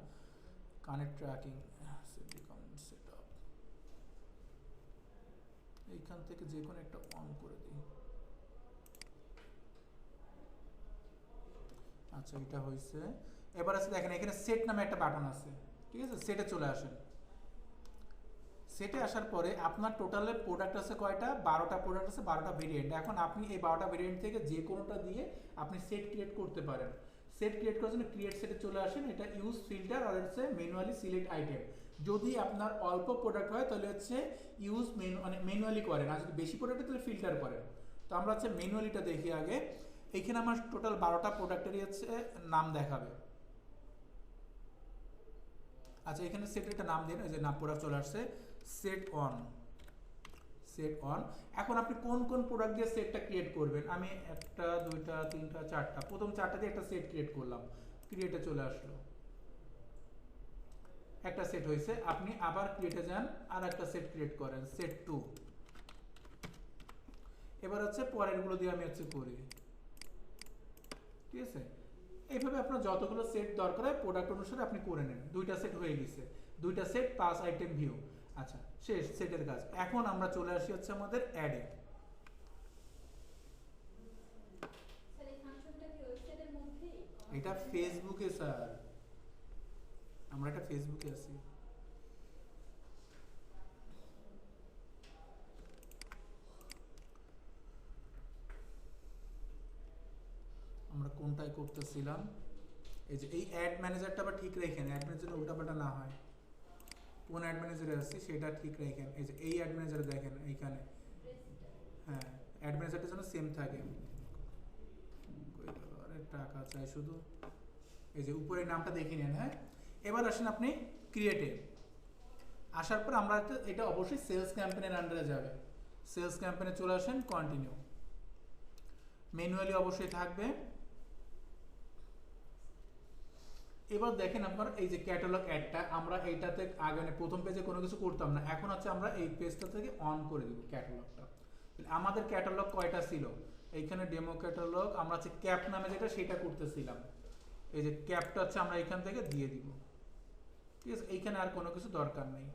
কানেক্ট ট্র্যাকিং সেট আপ, এইখান থেকে যে কোনো একটা অন করে দিই। আচ্ছা এটা হয়েছে। এবার আছে দেখেন এখানে সেট নামে একটা বাটন আছে, ঠিক আছে? সেটে চলে আসেন। সেটে আসার পরে আপনার টোটালে প্রোডাক্ট আছে কয়টা? 12টা প্রোডাক্ট আছে, 12টা ভেরিয়েন্ট। এখন আপনি এই 12টা ভেরিয়েন্ট থেকে যে কোনোটা দিয়ে আপনি সেট ক্রিয়েট করতে পারেন। সেট ক্রিয়েট করার জন্য ক্রিয়েট সেটে চলে আসেন, এটা ইউজ ফিল্টার আর হচ্ছে ম্যানুয়ালি সিলেক্ট আইটেম। যদি আপনার অল্প প্রোডাক্ট হয় তাহলে হচ্ছে ইউজ মানে ম্যানুয়ালি করেন, আর যদি বেশি প্রোডাক্ট হয় তাহলে ফিল্টার করেন। তো আমরা হচ্ছে ম্যানুয়ালিটা দেখি আগে। এইখানে আমার টোটাল 12টা প্রোডাক্টেরই হচ্ছে নাম দেখাবে। আচ্ছা এখানে সেটের একটা নাম দিন, এই যে নাম প্রোডাক্ট চলে আসছে, সেট অন। Set on. এখন আপনি কোন কোন প্রোডাক্ট দিয়ে সেটটা ক্রিয়েট করবেন? আমি 1টা 2টা 3টা 4টা, প্রথম 4টা দিয়ে একটা সেট ক্রিয়েট করলাম, ক্রিয়েটে চলে আসলো, একটা সেট হয়েছে। আপনি আবার ক্রিয়েটে যান, আর একটা সেট ক্রিয়েট করেন, সেট 2। এবার হচ্ছে পরের গুলো দিয়ে আমি হচ্ছে করি, ঠিক আছে? এইভাবে আপনার যতগুলো সেট দরকার হয় প্রোডাক্ট অনুসারে আপনি করে নেন। 2টা সেট হয়ে গেছে, 2টা সেট পাস আইটেম ভিউ। আচ্ছা শেষ সেটের কাজ। এখন আমরা চলে আসি হচ্ছে আমাদের অ্যাডে। স্যার এই ফাংশনটা কি ওয়েবসাইটের মধ্যেই? এটা ফেসবুকে স্যার, আমরা এটা ফেসবুকে আছি। আমরা কোনটাই করতেছিলাম? এই যে এই অ্যাড ম্যানেজারটা আবার ঠিক রাখেন, অ্যাড ম্যানেজারে উল্টাপাল্টা না হয়। কোন অ্যাড ম্যানেজারে আছে সেটা ঠিক রাখেন। এই যে এই অ্যাড ম্যানেজারে দেখেন এইখানে, হ্যাঁ অ্যাড ম্যানেজারটা যেন সেম থাকে। কই গেল? আরে টাকা চাই শুধু। এই যে উপরে নামটা দেখে নেন, হ্যাঁ। এবার আসেন আপনি ক্রিয়েটে। আসার পর আমরা এটা অবশ্যই সেলস ক্যাম্পেইনের আন্ডারে যাবে। সেলস ক্যাম্পেইনে চলে আসেন, কন্টিনিউ। ম্যানুয়ালি অবশ্যই থাকবে। এবার দেখেন আপনার এই যে ক্যাটালগ অ্যাডটা, আমরা এইটাতে আগে প্রথম পেজে কোনো কিছু করতাম না, এখন হচ্ছে আমরা এই পেজটা থেকে অন করে দিব ক্যাটালগটা। আমাদের ক্যাটালগ কয়টা ছিল? এইখানে ডেমো ক্যাটালগ, আমরা হচ্ছে ক্যাপ নামে যেটা সেটা করতেছিলাম। এই যে ক্যাপটা হচ্ছে আমরা এখান থেকে দিয়ে দিব, ঠিক আছে? এইখানে আর কোনো কিছু দরকার নেই।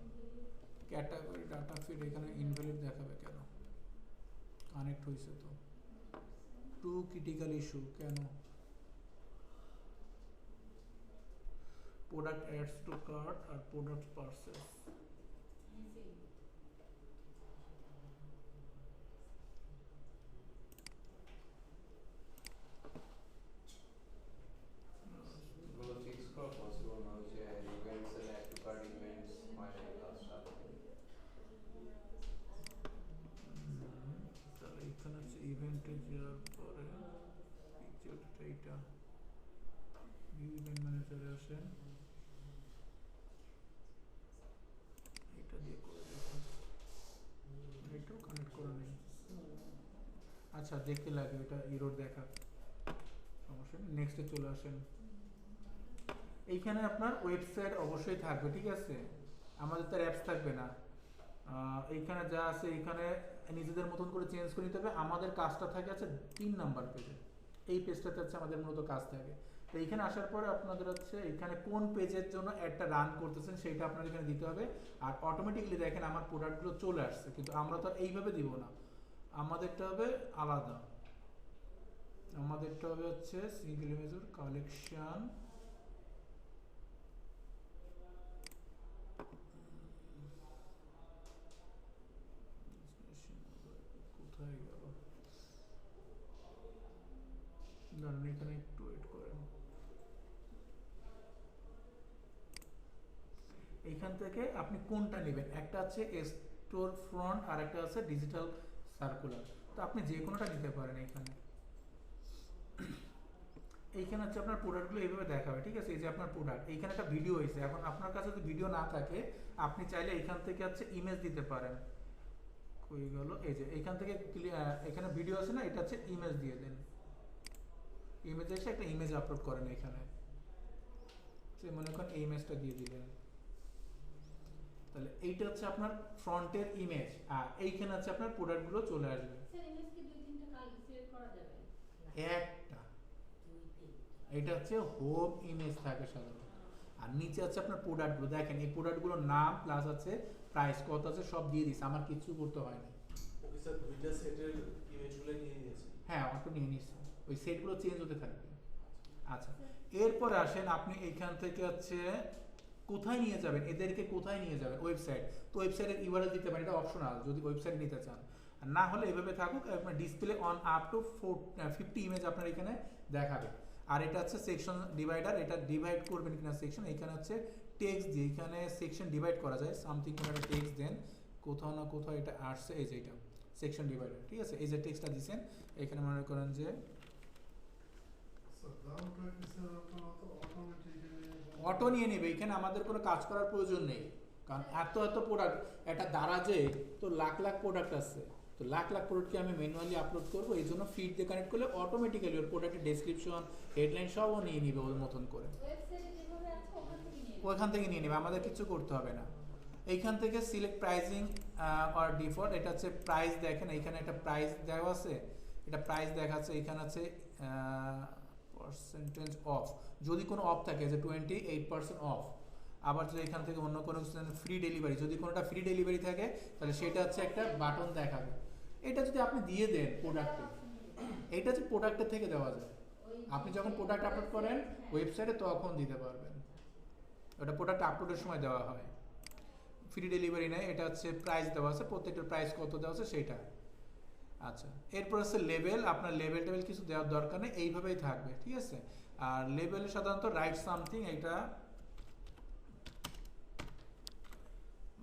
ক্যাটাগরি ডাটা ফিড এখানে ইনভ্যালিড দেখাবে কেন? কানেক্ট হয়েছে তো। টু ক্রিটিক্যাল ইস্যু কেন? প্রোডাক্ট অ্যাডস টু কার্ট আর প্রোডাক্ট পারচেজ। এগুলো ফিক্স করা পসিবল না, যে ইভেন্টস এর অ্যাড টু কার্ট ইভেন্টস হয় না কাজটা। তাহলে এখানে হচ্ছে ইভেন্টে যাওয়ার পরে পিকচারটা এইটা ভিউ ইভেন্ট ম্যানেজারে আসেন, এটা দিয়ে করে দেখুন। এটাও কানেক্ট করা নেই। আচ্ছা দেখতে লাগে, এটা এরর দেখা, সমস্যা নেই। নেক্সটে চলে আসেন। এইখানে আপনার ওয়েবসাইট অবশ্যই থাকবে, ঠিক আছে? আমাদের তার অ্যাপস থাকবে না। এইখানে যা আছে এইখানে নিজেদের মতন করে চেঞ্জ করে নিতে হবে। আমাদের কাজটা থাকে আছে 3 নাম্বার পেজে, এই পেজটাতে হচ্ছে আমাদের মূলত কাজ থাকে। তো এইখানে আসার পরে আপনাদের হচ্ছে এইখানে কোন পেজের জন্য অ্যাডটা রান করতেছেন সেটা আপনার এখানে দিতে হবে। আর অটোমেটিক্যালি দেখেন আমার প্রোডাক্টগুলো চলে আসছে, কিন্তু আমরা তো আর এইভাবে দিব না, আমাদেরটা হবে আলাদা। আমাদেরটা হবে হচ্ছে সিঙ্গেল ইমেজের কালেকশন, কোথায় গেল? দাঁড়ান এখানে একটু ওয়েট করেন। এইখান থেকে আপনি কোনটা নেবেন? একটা আছে স্টোর ফ্রন্ট আর একটা আছে ডিজিটাল সার্কুলার। তো আপনি যে কোনোটা নিতে পারেন। এইখানে এইখানে হচ্ছে আপনার প্রোডাক্টগুলো এইভাবে দেখাবে, ঠিক আছে? এই যে আপনার প্রোডাক্ট, এইখানে একটা ভিডিও হয়েছে। এখন আপনার কাছে যদি ভিডিও না থাকে আপনি চাইলে এইখান থেকে হচ্ছে ইমেজ দিতে পারেন। কই গেল? এই যে এইখান থেকে এখানে ভিডিও আছে না, এটা হচ্ছে ইমেজ দিয়ে দেন। ইমেজে এসে একটা ইমেজ আপলোড করেন এখানে, সে মনে করেন এই ইমেজটা দিয়ে দিলেন। তাহলে এইটা হচ্ছে আপনার ফ্রন্টের ইমেজ, আর এইখানে হচ্ছে আপনার প্রোডাক্টগুলো চলে আসবে। স্যার ইমেজ কি 2-3টা কাল সিলেক্ট করা যাবে? একটা এটা হচ্ছে হোম ইমেজ থাকে সাধারণত, আর নিচে আছে আপনার প্রোডাক্টগুলো। দেখেন এই প্রোডাক্টগুলোর নাম প্লাস আছে প্রাইস কত আছে সব দিয়ে দিছে, আমার কিছু করতে হয় না। স্যার দুইটা সেটের ইমেজগুলো নিয়ে নিয়েছি। হ্যাঁ অটো নিয়ে নিচ্ছি, ওই সেটগুলো চেঞ্জ হতে থাকবে। আচ্ছা এরপর আসেন আপনি এইখান থেকে হচ্ছে কোথায় নিয়ে যাবেন, এদেরকে কোথায় নিয়ে যাবেন, ওয়েবসাইট। তো ওয়েবসাইটের ইউআরএল দিতে পারেন, এটা অপশনাল যদি ওয়েবসাইট নিতে চান, আর না হলে এভাবে থাকুক আপনার display on up to 50 image আপনার এখানে দেখাবে। আর এটা হচ্ছে সেকশন ডিভাইডার, এটা ডিভাইড করবেন কিনা সেকশন, এখানে হচ্ছে টেক্সট দিয়ে এখানে সেকশন ডিভাইড করা যায়, সামথিং কোনো একটা টেক্সট দেন, কোথাও না কোথাও এটা আসছে, এই যে এটা সেকশন ডিভাইডার, ঠিক আছে। এই যে টেক্সটটা দিয়েছেন এখানে মনে করেন যে অটো নিয়ে নেবে, এখানে আমাদের কোনো কাজ করার প্রয়োজন নেই, কারণ এত এত প্রোডাক্ট, একটা দারাজে তো লাখ লাখ প্রোডাক্ট আছে, তো লাখ লাখ প্রোডাক্টকে আমি ম্যানুয়ালি আপলোড করবো, এই জন্য ফিড দিয়ে কানেক্ট করলে অটোমেটিক্যালি ওর প্রোডাক্টের ডেসক্রিপশন হেডলাইন সবও নিয়ে নিবে ওর মতন করে, ওয়েবসাইটে যেভাবে আছে ওখান থেকে নিয়ে নেবে। ওইখান থেকে নিয়ে নেবে, আমাদের কিছু করতে হবে না। এইখান থেকে সিলেক্ট প্রাইসিং অর ডিফল্ট, এটা হচ্ছে প্রাইস, দেখেন এইখানে একটা প্রাইস দেওয়া আছে, এটা প্রাইস দেখাচ্ছে, এখানে আছে পার্সেন্টেজ অফ, যদি কোনো অফ থাকে যে 28% অফ। আবার যদি এখান থেকে অন্য কোনো ফ্রি ডেলিভারি, যদি কোনোটা ফ্রি ডেলিভারি থাকে তাহলে সেটা হচ্ছে একটা বাটন দেখাবে, এটা যদি আপনি দিয়ে দেন প্রোডাক্টে, এইটা হচ্ছে প্রোডাক্টের থেকে দেওয়া যায়, আপনি যখন প্রোডাক্ট আপলোড করেন ওয়েবসাইটে তখন দিতে পারবেন, ওটা প্রোডাক্ট আপলোডের সময় দেওয়া হয়, ফ্রি ডেলিভারি নেই। এটা হচ্ছে প্রাইস দেওয়া আছে, প্রত্যেকটার প্রাইস কত দেওয়া আছে সেটা। আচ্ছা এরপর আছে লেভেল, আপনার লেভেল টেবিল কিছু দেওয়ার দরকার নেই, এইভাবেই থাকবে, ঠিক আছে। আর লেভেল সাধারণত রাইট সামথিং, এটা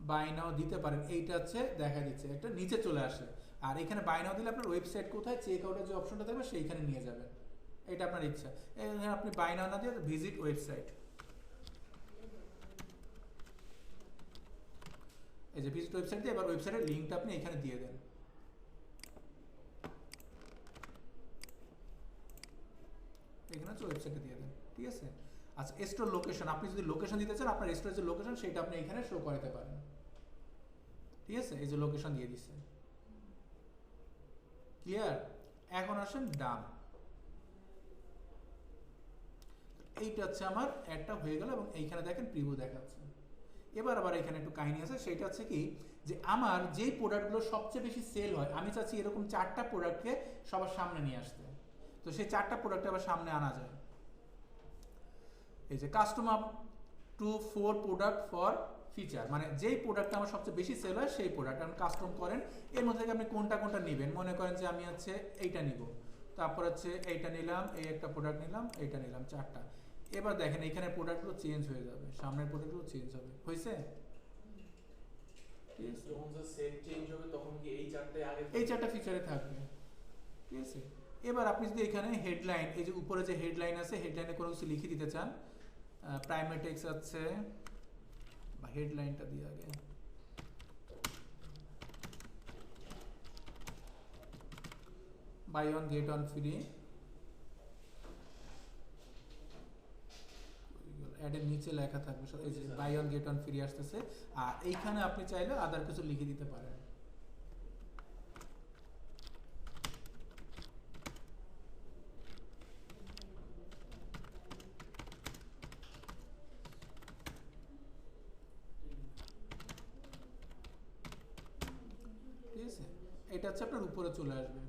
বাই নাও দিতে পারেন, এইটা হচ্ছে দেখা দিচ্ছে একটা নিচে চলে আসে, আর এখানে বাই নাও দিলে আপনার ওয়েবসাইট কোথায় চেক আউটের যে অপশনটা থাকবে সেইখানে নিয়ে যাবেন, এটা আপনার ইচ্ছা। এখানে আপনি বাই নাও না দিয়ে ভিজিট ওয়েবসাইট, এই যে ভিজিট ওয়েবসাইট দিয়ে এবার ওয়েবসাইটের লিঙ্কটা আপনি এখানে দিয়ে দেন, এখানে হচ্ছে ওয়েবসাইটে দিয়ে দেন, ঠিক আছে। আচ্ছা স্টোর লোকেশন, আপনি যদি লোকেশন দিতে চান আপনার স্টোরের যে লোকেশন সেটা আপনি এখানে শো করাতে পারেন, ঠিক আছে। এই যে লোকেশন দিয়ে দিচ্ছে, ক্লিয়ার। এখন আসেন ডান, এইটা হচ্ছে আমার অ্যাডটা হয়ে গেল এবং এইখানে দেখেন প্রিভিউ দেখাচ্ছে। এবার আবার এখানে একটু কাহিনী আছে, সেটা হচ্ছে কি যে আমার যেই প্রোডাক্টগুলো সবচেয়ে বেশি সেল হয়, আমি চাচ্ছি এরকম 4টা প্রোডাক্টকে সবার সামনে নিয়ে আসতে, তো সেই 4টা প্রোডাক্ট আবার সামনে আনা যায়। এই যে customer to 4 product for feature, মানে যেই প্রোডাক্টটা আমার সবচেয়ে বেশি সেল হয় সেই প্রোডাক্ট আপনি কাস্টম করেন, এর মধ্যে থেকে আপনি কোনটা কোনটা নেবেন, মনে করেন যে আমি হচ্ছে এইটা নিব, তারপর হচ্ছে এইটা নিলাম, এই একটা প্রোডাক্ট নিলাম, এইটা নিলাম, 4টা। এবার দেখেন এখানে প্রোডাক্টগুলো চেঞ্জ হয়ে যাবে, সামনের প্রোডাক্টগুলো চেঞ্জ হবে, হয়েছে? যখন সেট চেঞ্জ হবে তখন কি এই চারটে আগে এই 4টা ফিচারে থাকবে, ঠিক আছে। এবার আপনি যদি এখানে হেডলাইন, এই যে উপরে যে হেডলাইন আছে, হেডলাইনে কোনো কিছু লিখে দিতে চান, প্রাইমারি টেক্সট আছে বা হেডলাইনটা দিয়ে আগে buy one get one free, অ্যাডের নিচে লেখা থাকবে এই যে buy one get one free আসতেছে, আর এইখানে আপনি চাইলে আদার কিছু লিখে দিতে পারেন। ঠিক আছে, এটা হচ্ছে আপনার উপরে চলে আসবে,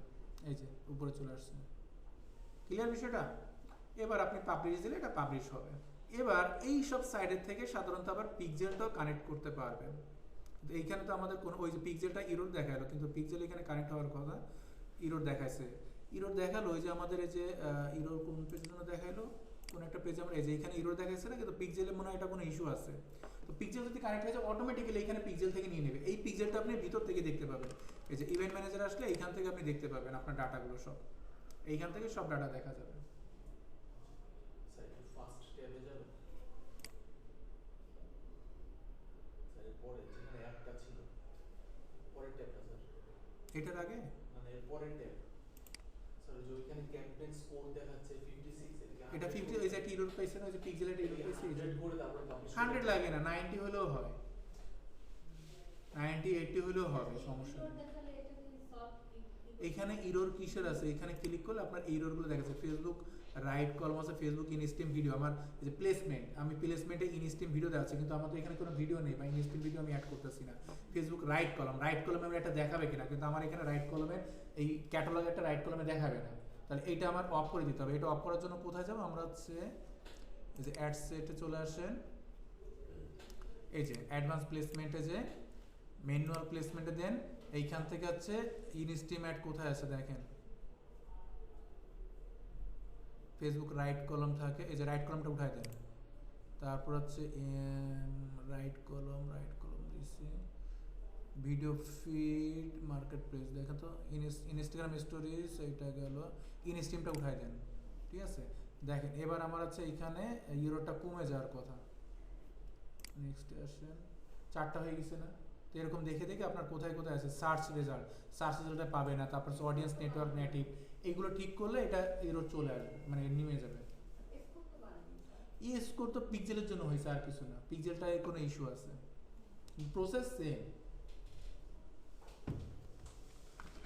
এই যে উপরে চলে আসছে, ক্লিয়ার বিষয়টা। এবার আপনি পাবলিশ দিলে এটা পাবলিশ হবে। এবার এই সব সাইডের থেকে সাধারণত আবার পিক্সেলটাও কানেক্ট করতে পারবেন, এইখানে তো আমাদের কোনো ওই যে পিক্সেলটা ইরোর দেখালো, কিন্তু পিক্সেল এখানে কানেক্ট হওয়ার কথা, ইরোর দেখাইছে, ইরোর দেখালো ওই যে আমাদের এই যে ইরোর কোন পেজের জন্য দেখাইলো, কোন একটা পেজে আমরা এই যে এখানে ইরোর দেখাইছে না, কিন্তু পিক্সেলে মনে হয় এটা কোনো ইস্যু আছে, তো পিক্সেল যদি কানেক্ট হয়ে যায় অটোমেটিক্যালি এখানে পিক্সেল থেকে নিয়ে নেবে, এই পিক্সেলটা আপনি ভিতর থেকে দেখতে পাবেন, এই যে ইভেন্ট ম্যানেজার আসলে এইখান থেকে আপনি দেখতে পাবেন আপনার ডাটাগুলো সব, এইখান থেকে সব ডাটা দেখা যাবে। ফার্স্ট ট্যাবে যাবে স্যার, পরে যেখানে একটা ছিল পরের ট্যাবটা স্যার, এটার আগে মানে পরের ট্যাব স্যার, যে ওইখানে ক্যাম্পেইন স্কোর দেখাচ্ছে 56, এটা 50, ওই যে একটা ইরোর পাইছে না, ওই যে পিক্সেলের ইরোর পাইছে, 100 করে তারপরে পাবলিশ 100 লাগে না, 90 হলেও হয়, 90 80 হলেও হবে, সমস্যা নেই। দেখালে এটা কি সব এখানে ইরর কিসের আছে, এখানে ক্লিক করলে আপনার ইররগুলো দেখাচ্ছে। ফেসবুক রাইট কলম আছে, ফেসবুক ইনস্ট্রিম ভিডিও, আমার এই যে প্লেসমেন্ট, আমি প্লেসমেন্টে ইনস্ট্রিম ভিডিও দেখাচ্ছে, কিন্তু আমার তো এখানে কোনো ভিডিও নেই বা ইনস্ট্রিম ভিডিও আমি অ্যাড করতেছি না। ফেসবুক রাইট কলমে আমি একটা দেখাবে কিনা, কিন্তু আমার এখানে রাইট কলমে এই ক্যাটালগ একটা রাইট কলমে দেখাবে না, তাহলে এইটা আমার অফ করে দিতে হবে। এটা অফ করার জন্য কোথায় যাবো আমরা, হচ্ছে এই যে অ্যাড সেটে চলে আসেন, এই যে অ্যাডভান্স প্লেসমেন্টে যে ম্যানুয়াল প্লেসমেন্টে দেন, এইখান থেকে হচ্ছে ইনস্ট্রিম অ্যাড কোথায় আছে দেখেন, ফেসবুক রাইট কলম থাকে, এই যে রাইট কলমটা উঠাই দেন, তারপর হচ্ছে রাইট কলম দিছি, ভিডিও ফিড মার্কেট প্লেস, দেখেন তো ইনস্টাগ্রাম স্টোরিজ, এইটা গেল, ইনস্ট্রিমটা উঠাই দেন, ঠিক আছে। দেখেন এবার আমার হচ্ছে এখানে ইউরোটা কমে যাওয়ার কথা। নেক্সট আসেন, 4টা হয়ে গেছে না, তো এরকম দেখে দেখে আপনার কোথায় কোথায় আছে সার্চ রেজাল্টে পাবে না, তারপর অডিয়েন্স নেটওয়ার্ক নেটিভ, এগুলো ঠিক করলে এটা ইউরো চলে আসবে, মানে নেমে যাবে। স্কোর তো বাড়ানো এই স্কোর তো পিক্সেলের জন্য হয়েছে, আর কিছু না, পিক্সেলটায় কোনো ইস্যু আছে, প্রসেস সেম।